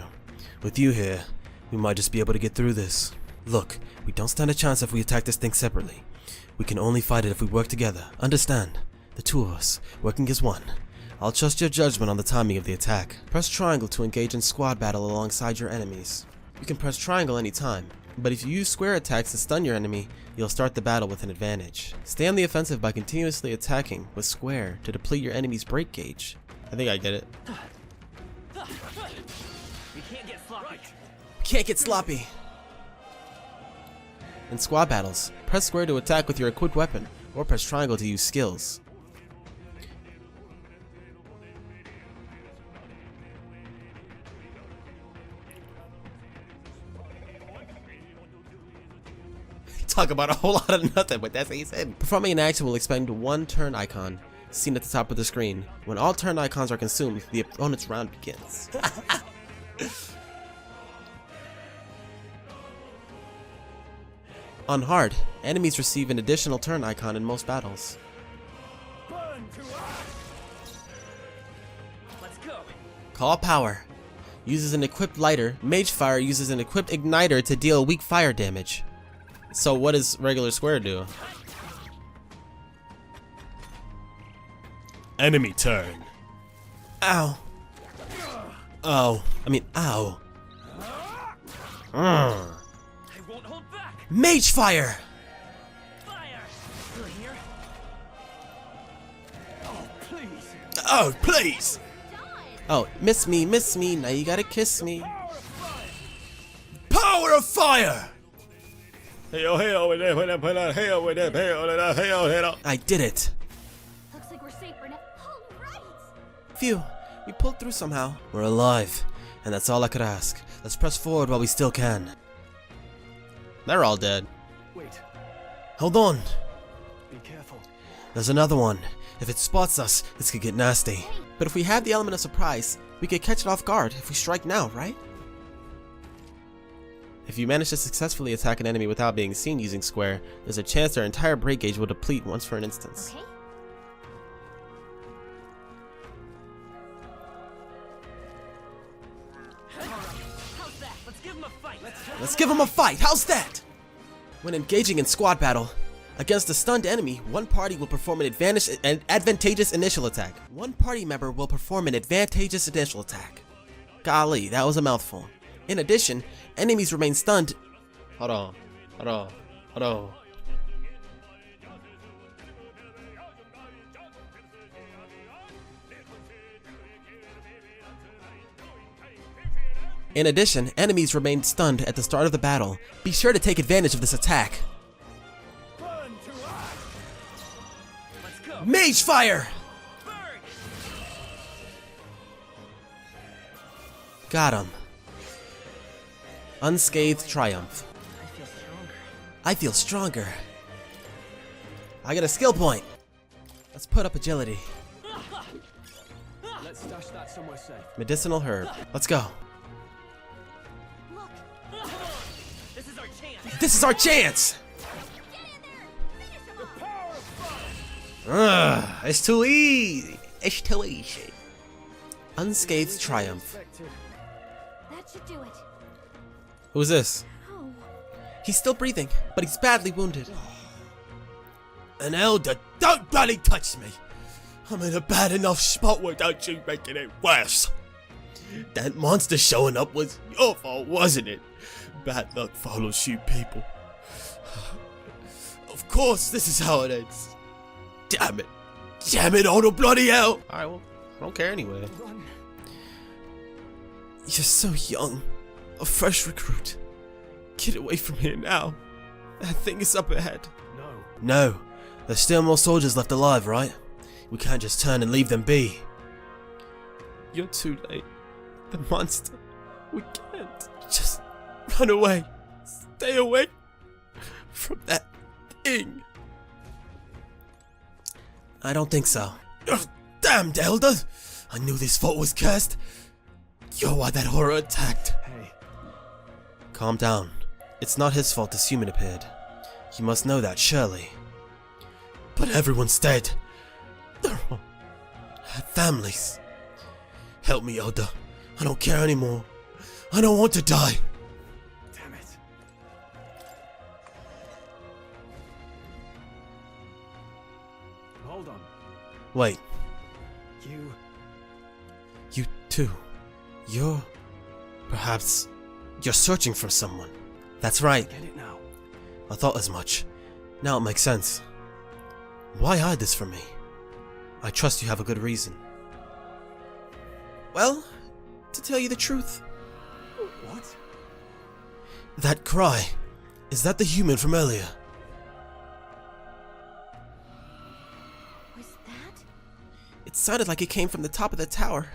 With you here, we might just be able to get through this. Look, we don't stand a chance if we attack this thing separately. We can only fight it if we work together. Understand? The two of us, working as one. I'll trust your judgment on the timing of the attack. Press triangle to engage in squad battle alongside your enemies. You can press triangle anytime, but if you use square attacks to stun your enemy, you'll start the battle with an advantage. Stay on the offensive by continuously attacking with square to deplete your enemy's break gauge. I think I get it. We can't get sloppy. Can't get sloppy. In squad battles, press square to attack with your equipped weapon, or press triangle to use skills. Talk about a whole lot of nothing, but that's what he said. Performing an action will expend one turn icon, seen at the top of the screen. When all turn icons are consumed, the opponent's round begins. On hard, enemies receive an additional turn icon in most battles. Let's go. Call power. Uses an equipped lighter. Mage fire uses an equipped igniter to deal weak fire damage. So what does regular square do? Enemy turn. Ow. Oh. Ow. I won't hold back. Mage fire! Fire! You're here? Oh, please. Oh, please! Oh, miss me, now you gotta kiss me. Power of fire! I did it. Looks like we're safe for now. All right. Phew, we pulled through somehow. We're alive, and that's all I could ask. Let's press forward while we still can. They're all dead. Wait. Hold on. Be careful. There's another one. If it spots us, this could get nasty. But if we have the element of surprise, we could catch it off guard if we strike now, right? If you manage to successfully attack an enemy without being seen using square, there's a chance their entire break gauge will deplete once for an instance. Okay. How's that? Let's give him a fight. Let's give them a fight! How's that? When engaging in squad battle, against a stunned enemy, one party will perform an advantageous initial attack. One party member will perform an advantageous initial attack. Golly, that was a mouthful. In addition, enemies remain stunned. Hold on. In addition, enemies remain stunned at the start of the battle. Be sure to take advantage of this attack. Mage fire! Got him. Unscathed triumph. I feel stronger. I get a skill point. Let's put up agility. Let's stash that somewhere safe. Medicinal herb. Let's go. This is our chance. This is our chance! It's too easy. It's too easy. Unscathed triumph. That should do it. Who's this? Oh. He's still breathing, but he's badly wounded. An elder, don't bloody touch me! I'm in a bad enough spot without you making it worse. That monster showing up was your fault, wasn't it? Bad luck follows you people. Of course, this is how it ends. Damn it. Damn it, all the bloody hell! Alright, well, I don't care anyway. You're so young. A fresh recruit. Get away from here now. That thing is up ahead. No. There's still more soldiers left alive, right? We can't just turn and leave them be. You're too late. The monster. We can't. Just run away. Stay away from that thing. I don't think so. Ugh, damn, Elder! I knew this fault was cursed. You're why that horror attacked. Hey. Calm down. It's not his fault this human appeared. You must know that, surely. But everyone's dead. They're all families. Help me, Elder. I don't care anymore. I don't want to die. Damn it. Hold on. Wait. You too. Perhaps you're searching for someone. That's right. Get it now. I thought as much. Now it makes sense. Why hide this from me? I trust you have a good reason. Well, to tell you the truth. What? That cry, is that the human from earlier? Was that? It sounded like it came from the top of the tower.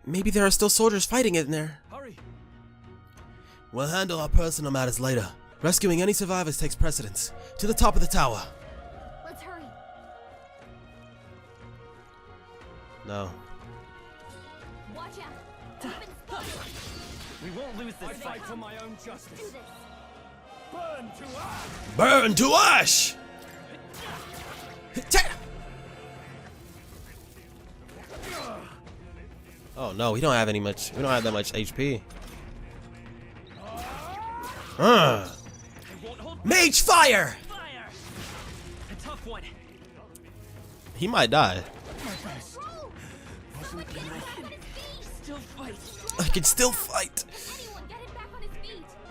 Maybe there are still soldiers fighting in there. Hurry. We'll handle our personal matters later. Rescuing any survivors takes precedence. To the top of the tower. Let's hurry. No. Watch out. We won't lose this fight. For my own justice. Do this. Burn to ash! Burn to ash! Oh no, we don't have that much HP. Mage fire! A tough one. He might die. Still fight. I can still fight.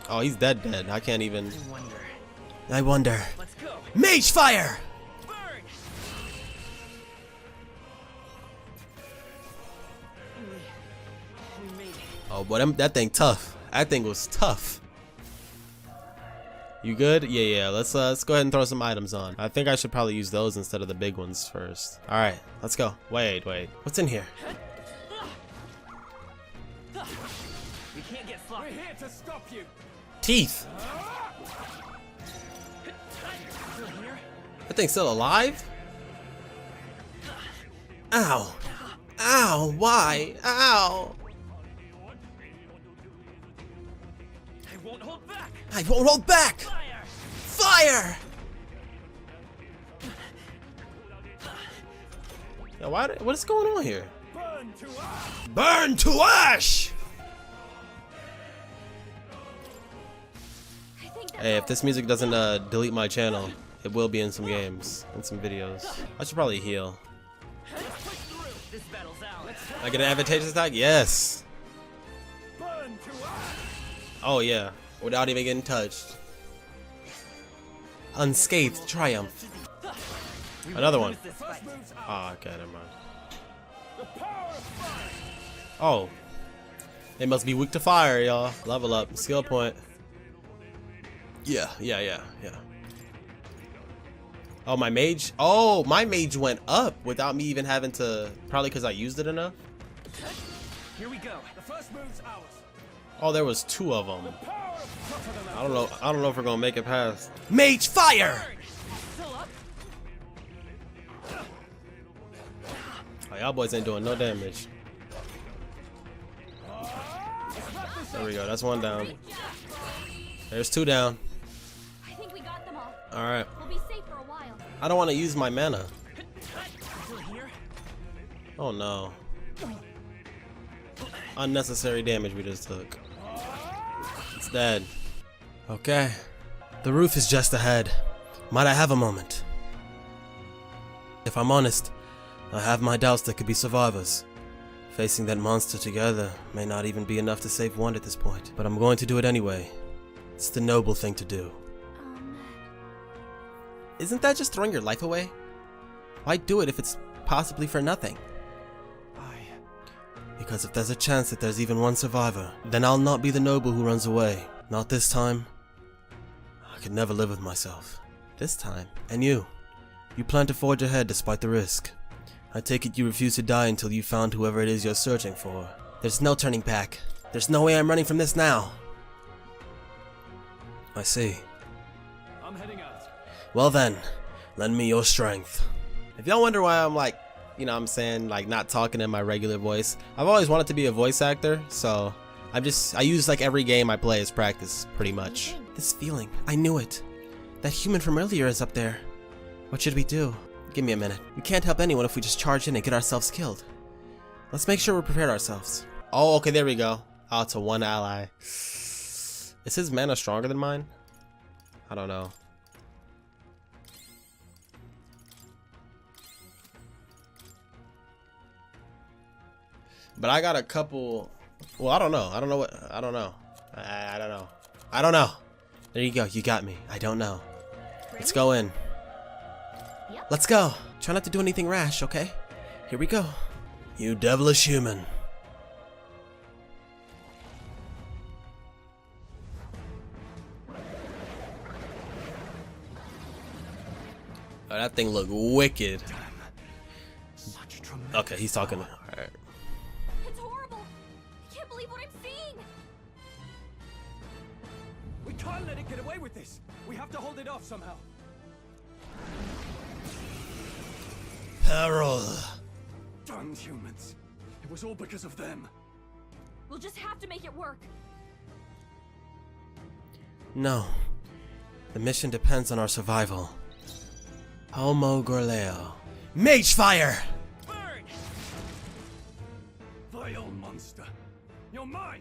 Oh, he's dead. I can't even. I wonder. Let's go. Mage fire! Burn. We made it. Oh, boy, that thing tough. That thing was tough. You good? Yeah. Let's go ahead and throw some items on. I think I should probably use those instead of the big ones first. All right, let's go. Wait. What's in here? We can't get sloppy. We're here to stop you. Teeth. Still here? That thing's still alive? Ow. Ow. Why? Ow. I won't hold back. I won't hold back. Fire. Yo, what is going on here? Burn to ash! Burn to ash! Hey, if this music doesn't delete my channel, it will be in some games and some videos. I should probably heal. This battle's ours. I get an advantageous attack? Yes. Burn to ash! Oh yeah, without even getting touched. Unscathed triumph. Another one. Ah, okay, never mind. Oh. They must be weak to fire, y'all. Level up. Skill point. Yeah. Oh, my mage? Oh, my mage went up without me even having to... Probably because I used it enough. Here we go. The first move's ours. Oh, there was 2 of them. I don't know if we're gonna make it past. Mage fire! Oh, y'all boys ain't doing no damage. There we go. That's 1 down. There's 2 down. I think we got them all. All right. We'll be safe for a while. I don't want to use my mana. Oh no. Unnecessary damage we just took. It's dead. Okay. The roof is just ahead. Might I have a moment? If I'm honest, I have my doubts there could be survivors. Facing that monster together may not even be enough to save one at this point, but I'm going to do it anyway. It's the noble thing to do. Isn't that just throwing your life away? Why do it if it's possibly for nothing? Because if there's a chance that there's even one survivor, then I'll not be the noble who runs away. Not this time. I could never live with myself. This time. And you plan to forge ahead despite the risk. I take it you refuse to die until you found whoever it is you're searching for. There's no turning back. There's no way I'm running from this now. I see. I'm heading out. Well then, lend me your strength. If y'all wonder why I'm like, you know what I'm saying, like not talking in my regular voice, I've always wanted to be a voice actor, so I use like every game I play as practice, pretty much. This feeling, I knew it. That human from earlier is up there. What should we do? Give me a minute. We can't help anyone if we just charge in and get ourselves killed. Let's make sure we're prepared ourselves. Oh, okay, there we go. Oh, it's a 1 ally. Is his mana stronger than mine? I don't know. But I got a couple. Well, I don't know. I don't know. I don't know. I don't know. There you go. You got me. I don't know. Let's go in. Let's go. Try not to do anything rash, okay? Here we go. You devilish human. Oh, that thing look wicked. Okay, he's talking. All right. It's horrible. I can't believe what I'm seeing. We can't let it get away with this. We have to hold it off somehow. Peril. Damn humans. It was all because of them. We'll just have to make it work. No. The mission depends on our survival. Homo Gorleo. Mage fire! Burn! Vile monster. You're mine!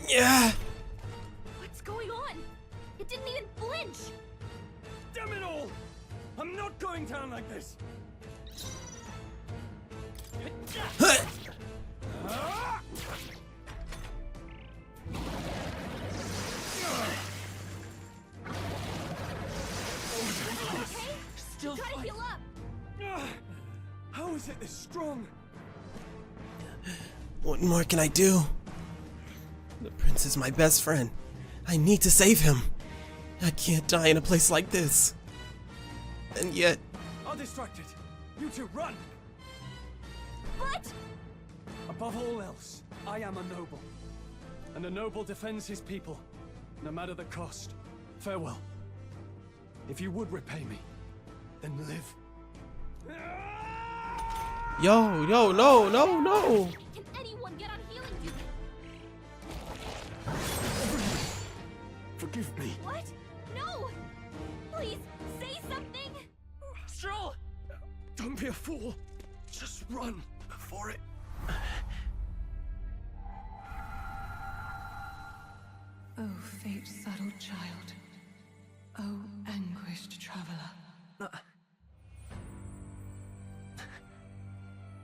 Yeah! What's going on? It didn't even flinch. Damn it all! I'm not going down like this. Still try to heal up. How is it this strong? What more can I do? The prince is my best friend. I need to save him. I can't die in a place like this. And yet... I'll distract it. You two, run! What? Above all else, I am a noble. And a noble defends his people, no matter the cost. Farewell. If you would repay me, then live. Yo, no. Can anyone get on healing duty? Forgive me. What? No! Please, say something! Stroll! Don't be a fool. Just run before it... Oh, fate-saddled child. Oh, anguished traveler.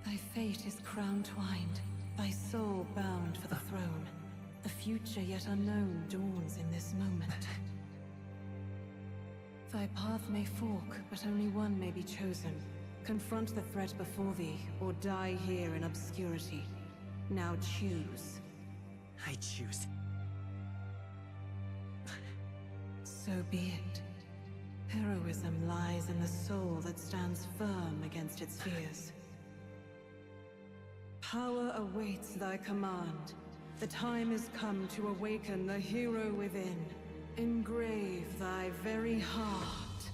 Thy fate is crown-twined, thy soul bound for the throne. The future yet unknown dawns in this moment. Thy path may fork, but only one may be chosen. Confront the threat before thee, or die here in obscurity. Now choose. I choose. So be it. Heroism lies in the soul that stands firm against its fears. Power awaits thy command. The time is come to awaken the hero within. Engrave thy very heart.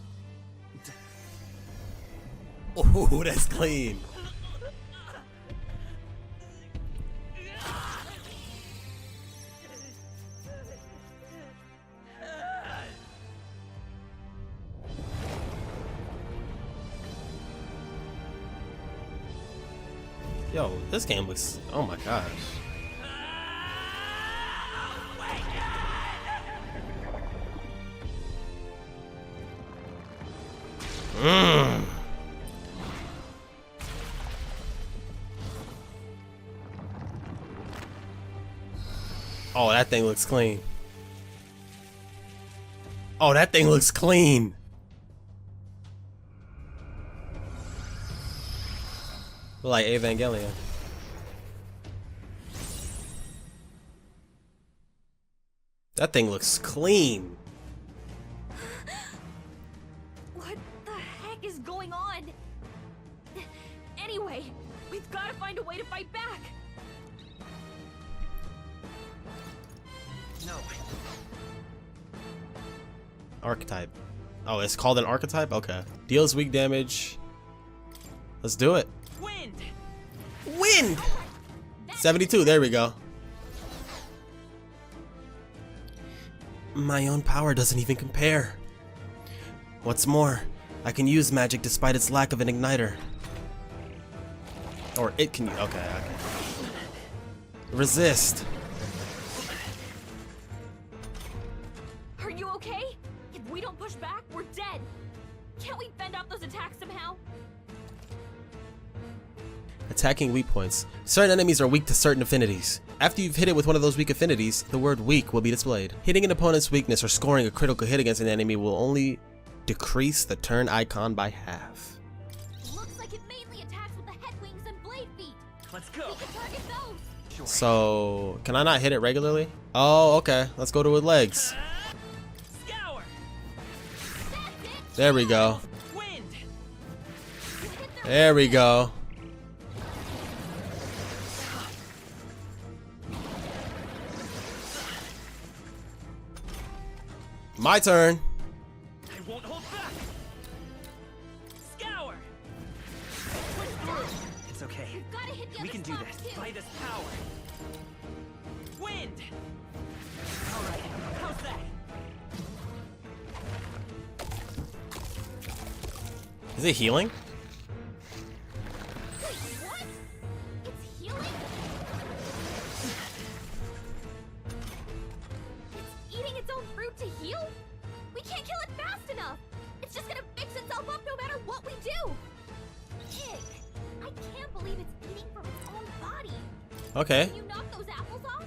Oh, that's clean. Yo, this game looks, oh my gosh. Oh, that thing looks clean. Oh, that thing looks clean. Like Evangelion. That thing looks clean. What the heck is going on? Anyway, we've got to find a way to fight back. No. Archetype. Oh, it's called an archetype? Okay. Deals weak damage. Let's do it. Wind! Wind! 72, there we go. My own power doesn't even compare. What's more, I can use magic despite its lack of an igniter. Or it can, okay. Resist. Are you okay? If we don't push back, we're dead. Can't we fend off those attacks somehow? Attacking weak points. Certain enemies are weak to certain affinities. After you've hit it with one of those weak affinities, the word weak will be displayed. Hitting an opponent's weakness or scoring a critical hit against an enemy will only decrease the turn icon by half. Looks like it mainly attacks with the head wings and blade feet. Let's go. We can target those. So, can I not hit it regularly? Oh, okay. Let's go to its legs. Scour. There we go. Wind. There we go. My turn. I won't hold back. Scour. Push through. It's okay. We can do this. By this power. Wind. All right. How's that? Is it healing? Wait, what? It's healing? It's eating its own fruit to heal? We can't kill it fast enough. It's just gonna fix itself up no matter what we do. Pig. I can't believe it's eating from its own body. Okay. Can you knock those apples off?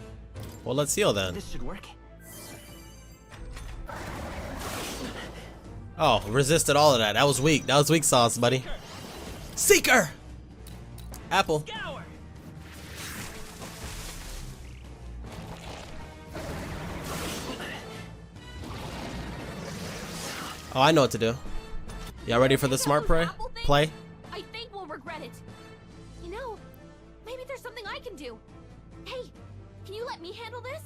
Well, let's heal then. This should work. Oh, resisted all of that. That was weak. That was weak sauce, buddy. Seeker! Apple. Scour. Oh, I know what to do. Y'all ready for the smart play? I think we'll regret it. You know, maybe there's something I can do. Hey, can you let me handle this?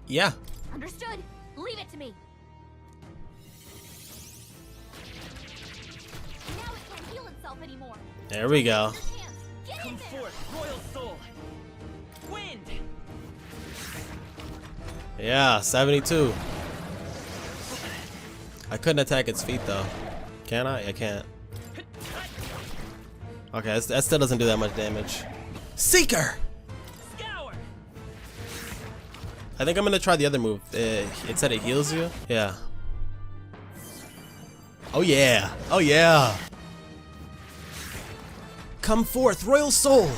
Yeah. Understood. Leave it to me. Now it can't heal itself anymore. There we go. Come forth, royal soul. Wind. Yeah, 72. I couldn't attack its feet though. Can I? I can't. Okay, that still doesn't do that much damage. Seeker! Scour. I think I'm gonna try the other move. It said it heals you? Yeah. Oh yeah! Oh yeah! Come forth, royal soul!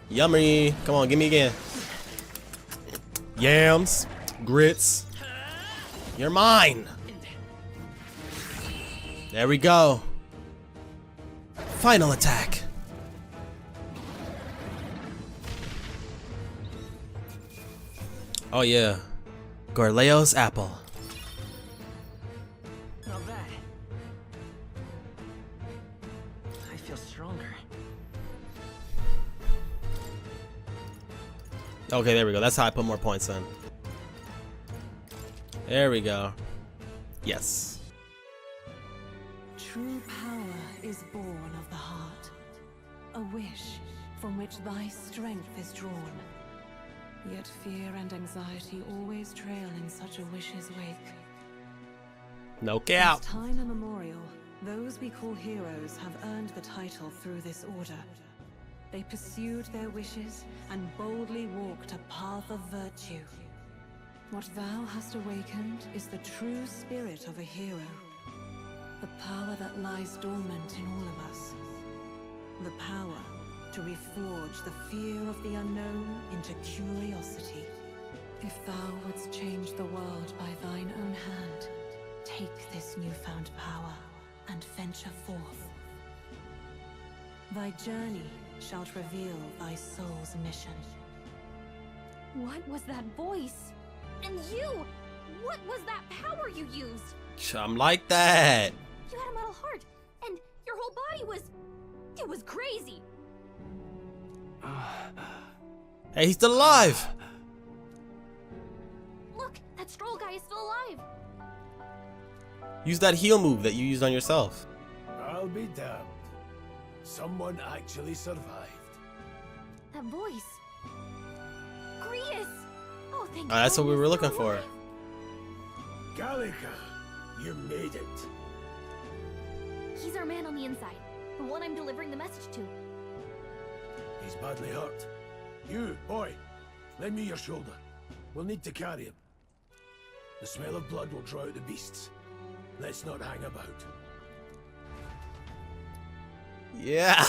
Yummy! Come on, give me again. Yams, grits. You're mine! There we go. Final attack. Oh yeah, Gorleo's apple. Not bad. I feel stronger. Okay, there we go. That's how I put more points in. There we go. Yes. True power is born of the heart, a wish from which thy strength is drawn. Yet fear and anxiety always trail in such a wish's wake. No cap. Since time immemorial, those we call heroes have earned the title through this order. They pursued their wishes and boldly walked a path of virtue. What thou hast awakened is the true spirit of a hero. The power that lies dormant in all of us. The power to reforge the fear of the unknown into curiosity. If thou wouldst change the world by thine own hand, take this newfound power and venture forth. Thy journey shalt reveal thy soul's mission. What was that voice? And you! What was that power you used? I'm like that. You had a metal heart, and your whole body was... It was crazy. Hey, he's still alive. Look, that Stroll guy is still alive. Use that heal move that you used on yourself. I'll be damned. Someone actually survived. That voice. Grius! Oh, thank God. That's what we were looking for. Gallica, you made it. He's our man on the inside. The one I'm delivering the message to. He's badly hurt. You, boy, lend me your shoulder. We'll need to carry him. The smell of blood will draw out the beasts. Let's not hang about. Yeah.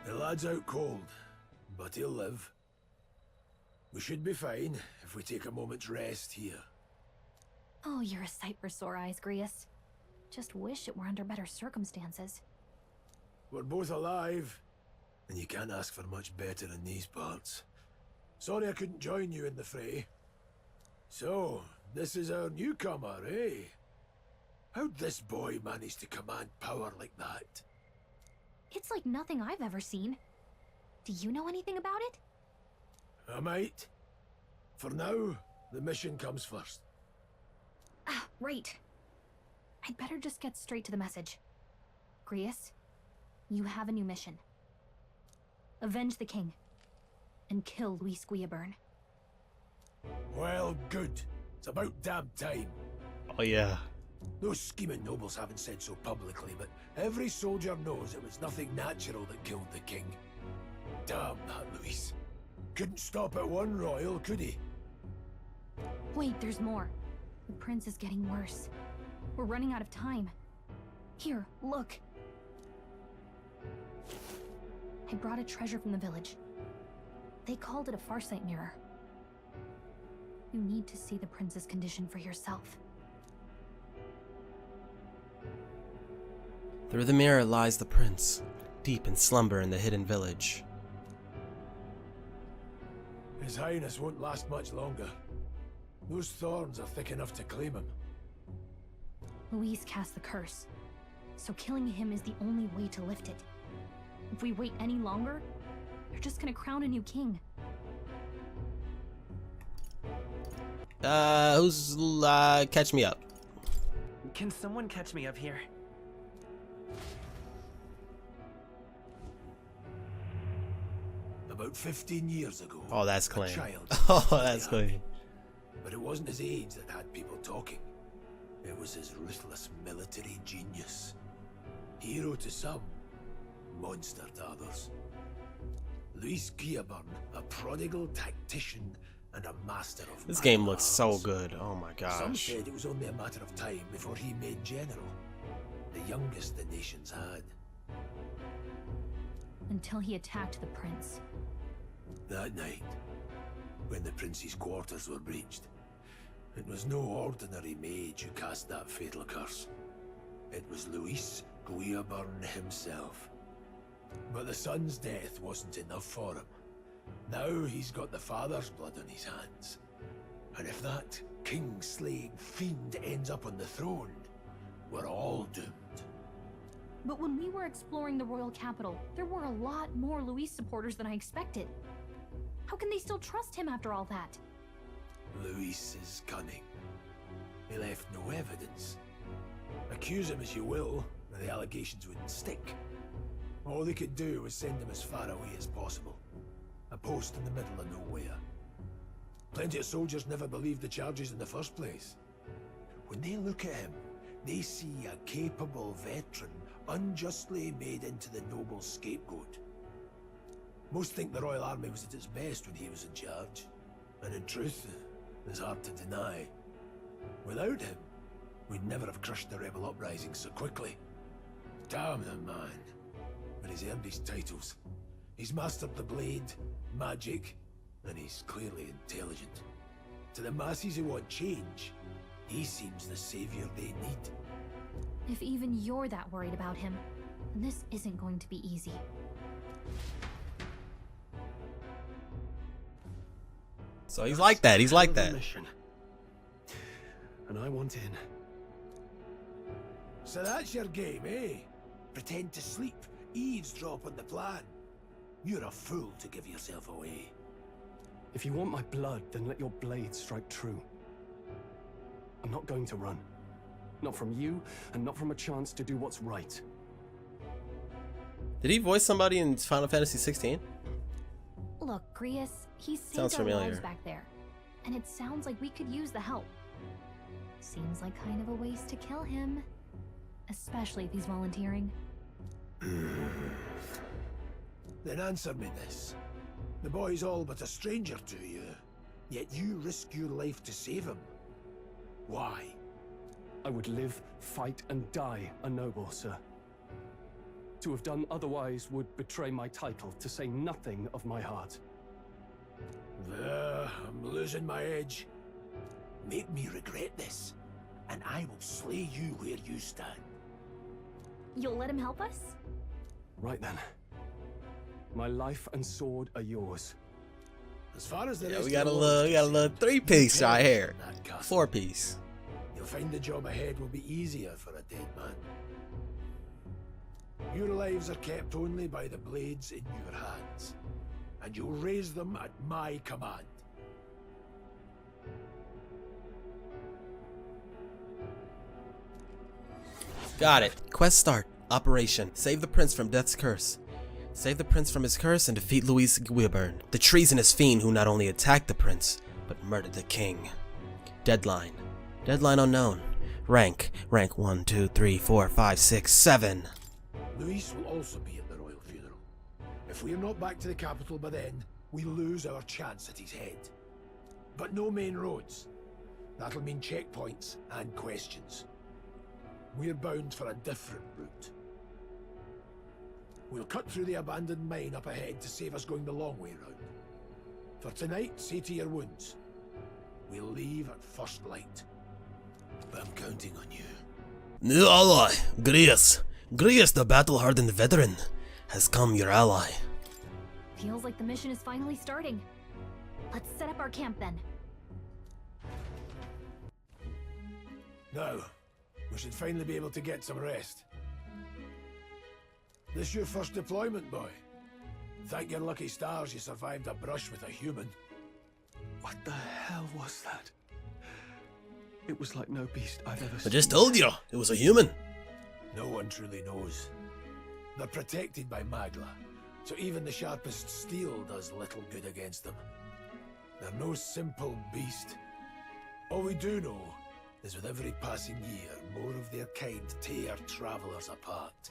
The lad's out cold, but he'll live. We should be fine if we take a moment's rest here. Oh, you're a sight for sore eyes, Grius. Just wish it were under better circumstances. We're both alive, and you can't ask for much better in these parts. Sorry I couldn't join you in the fray. So, this is our newcomer, eh? How'd this boy manage to command power like that? It's like nothing I've ever seen. Do you know anything about it? I might. For now, the mission comes first. Ah, right. I'd better just get straight to the message. Grius, you have a new mission. Avenge the king. And kill Luis Guillaburn. Well, good. It's about damn time. Oh yeah. Those scheming nobles haven't said so publicly, but every soldier knows it was nothing natural that killed the king. Damn that Luis. Couldn't stop at one royal, could he? Wait, there's more. The prince is getting worse. We're running out of time. Here, look. I brought a treasure from the village. They called it a farsight mirror. You need to see the prince's condition for yourself. Through the mirror lies the prince, deep in slumber in the hidden village. His Highness won't last much longer. Those thorns are thick enough to claim him. Luis cast the curse, so killing him is the only way to lift it. If we wait any longer, they're just gonna crown a new king. Who's catch me up? Can someone catch me up here? About 15 years ago. Oh, that's a clean. child Oh, that's clean. But it wasn't his age that had people talking. It was his ruthless military genius. Hero to some, monster to others. Luis Guillaburn, a prodigal tactician and a master of This magic game looks so arts. good. Oh my Some gosh. said it was only a matter of time before he made general. The youngest the nations had. Until he attacked the prince. That night, when the prince's quarters were breached, it was no ordinary mage who cast that fatal curse. It was Luis Guillaburn himself. But the son's death wasn't enough for him. Now he's got the father's blood on his hands. And if that king-slaying fiend ends up on the throne, we're all doomed. But when we were exploring the royal capital, there were a lot more Luis supporters than I expected. How can they still trust him after all that? Luis is cunning. He left no evidence. Accuse him as you will, the allegations wouldn't stick. All they could do was send him as far away as possible. A post in the middle of nowhere. Plenty of soldiers never believed the charges in the first place. When they look at him, they see a capable veteran unjustly made into the noble scapegoat. Most think the Royal Army was at its best when he was in charge. And in truth, it's hard to deny. Without him, we'd never have crushed the rebel uprising so quickly. Damn the man. But he's earned his titles. He's mastered the blade, magic, and he's clearly intelligent. To the masses who want change, he seems the savior they need. If even you're that worried about him, then this isn't going to be easy. So he's like that. He's like that. Mission. And I want in. So that's your game, eh? Pretend to sleep, eavesdrop on the plan. You're a fool to give yourself away. If you want my blood, then let your blade strike true. I'm not going to run. Not from you, and not from a chance to do what's right. Did he voice somebody in Final Fantasy 16? Look, Grius, he Sounds saved our familiar. lives back there. And it sounds like we could use the help. Seems like kind of a waste to kill him. Especially if he's volunteering. Then answer me this. The boy's all but a stranger to you, yet you risk your life to save him. Why? I would live, fight, and die a noble, sir. To have done otherwise would betray my title, to say nothing of my heart. I'm losing my edge. Make me regret this, and I will slay you where you stand. You'll let him help us? Right then. My life and sword are yours. As far as the Yeah, rest we got of a the world little, is concerned, 3-piece you right perish here. in that castle. 4-piece. You'll find the job ahead will be easier for a dead man. Your lives are kept only by the blades in your hands, and you'll raise them at my command. Got it. Quest start. Operation. Save the prince from death's curse. Save the prince from his curse and defeat Luis Guiburn, the treasonous fiend who not only attacked the prince, but murdered the king. Deadline. Deadline unknown. Rank 1, 2, 3, 4, 5, 6, 7. Luis will also be at the royal funeral. If we're not back to the capital by then, we lose our chance at his head. But no main roads. That'll mean checkpoints and questions. We're bound for a different route. We'll cut through the abandoned mine up ahead to save us going the long way round. For tonight, see to your wounds. We'll leave at first light. But I'm counting on you. New ally, Grius. Grius, the battle-hardened veteran, has come your ally. Feels like the mission is finally starting. Let's set up our camp then. Now, we should finally be able to get some rest. This your first deployment, boy? Thank your lucky stars you survived a brush with a human. What the hell was that? It was like no beast I've ever I seen. just told you, it was a human. No one truly knows. They're protected by Magla, so even the sharpest steel does little good against them. They're no simple beast. All we do know is with every passing year, more of their kind tear travelers apart.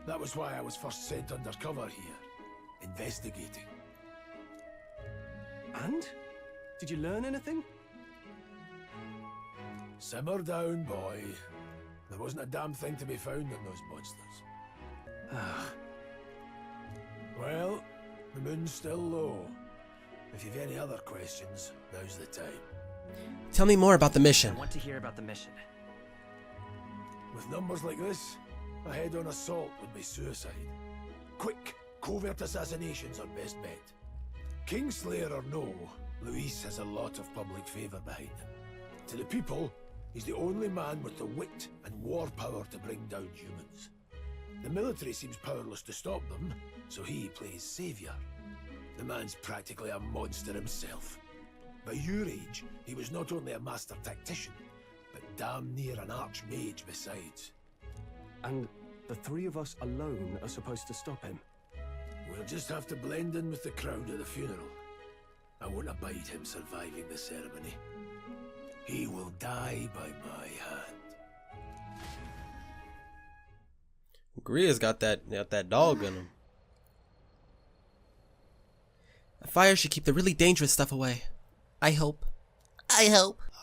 That was why I was first sent undercover here, investigating. And? Did you learn anything? Simmer down, boy. There wasn't a damn thing to be found in those monsters. Well, the moon's still low. If you've any other questions, now's the time. Tell me more about the mission. I want to hear about the mission. With numbers like this, a head-on assault would be suicide. Quick, covert assassinations are best bet. Kingslayer or no, Luis has a lot of public favour behind him. To the people, he's the only man with the wit and war power to bring down humans. The military seems powerless to stop them, so he plays saviour. The man's practically a monster himself. By your age, he was not only a master tactician, but damn near an archmage besides. And the three of us alone are supposed to stop him? We'll just have to blend in with the crowd at the funeral. I won't abide him surviving the ceremony. He will die by my hand. Gria's got that dog in him. A fire should keep the really dangerous stuff away. I hope.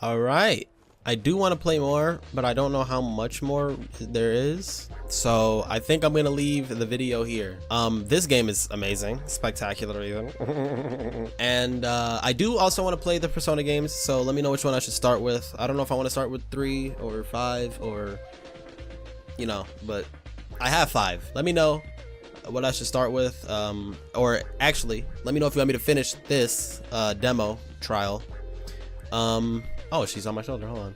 Alright. I do want to play more, but I don't know how much more there is. So I think I'm gonna leave the video here. This game is amazing, spectacular even. And I do also want to play the Persona games, so let me know which one I should start with. I don't know if I want to start with 3 or 5 or, you know, but I have 5. Let me know what I should start with, or actually let me know if you want me to finish this demo trial. Oh, she's on my shoulder. Hold on.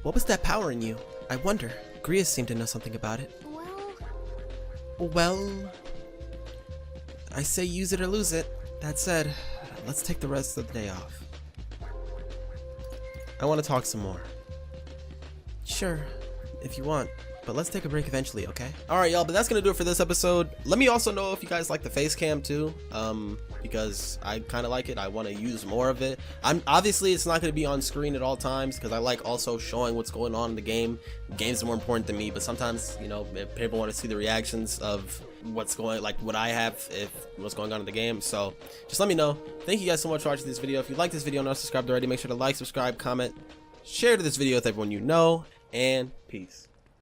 What was that power in you? I wonder. Gria seemed to know something about it. Well, I say use it or lose it. That said, let's take the rest of the day off. I want to talk some more. Sure, if you want. But let's take a break eventually, okay? Alright, y'all, but that's gonna do it for this episode. Let me also know if you guys like the face cam too, because I kind of like it. I want to use more of it. Obviously it's not gonna be on screen at all times because I like also showing what's going on in the game. The game's more important than me, but sometimes, you know, people want to see the reactions of what's going, like what I have, if what's going on in the game. So just let me know. Thank you guys so much for watching this video. If you like this video and not subscribed already, make sure to like, subscribe, comment, share to this video with everyone you know, and peace.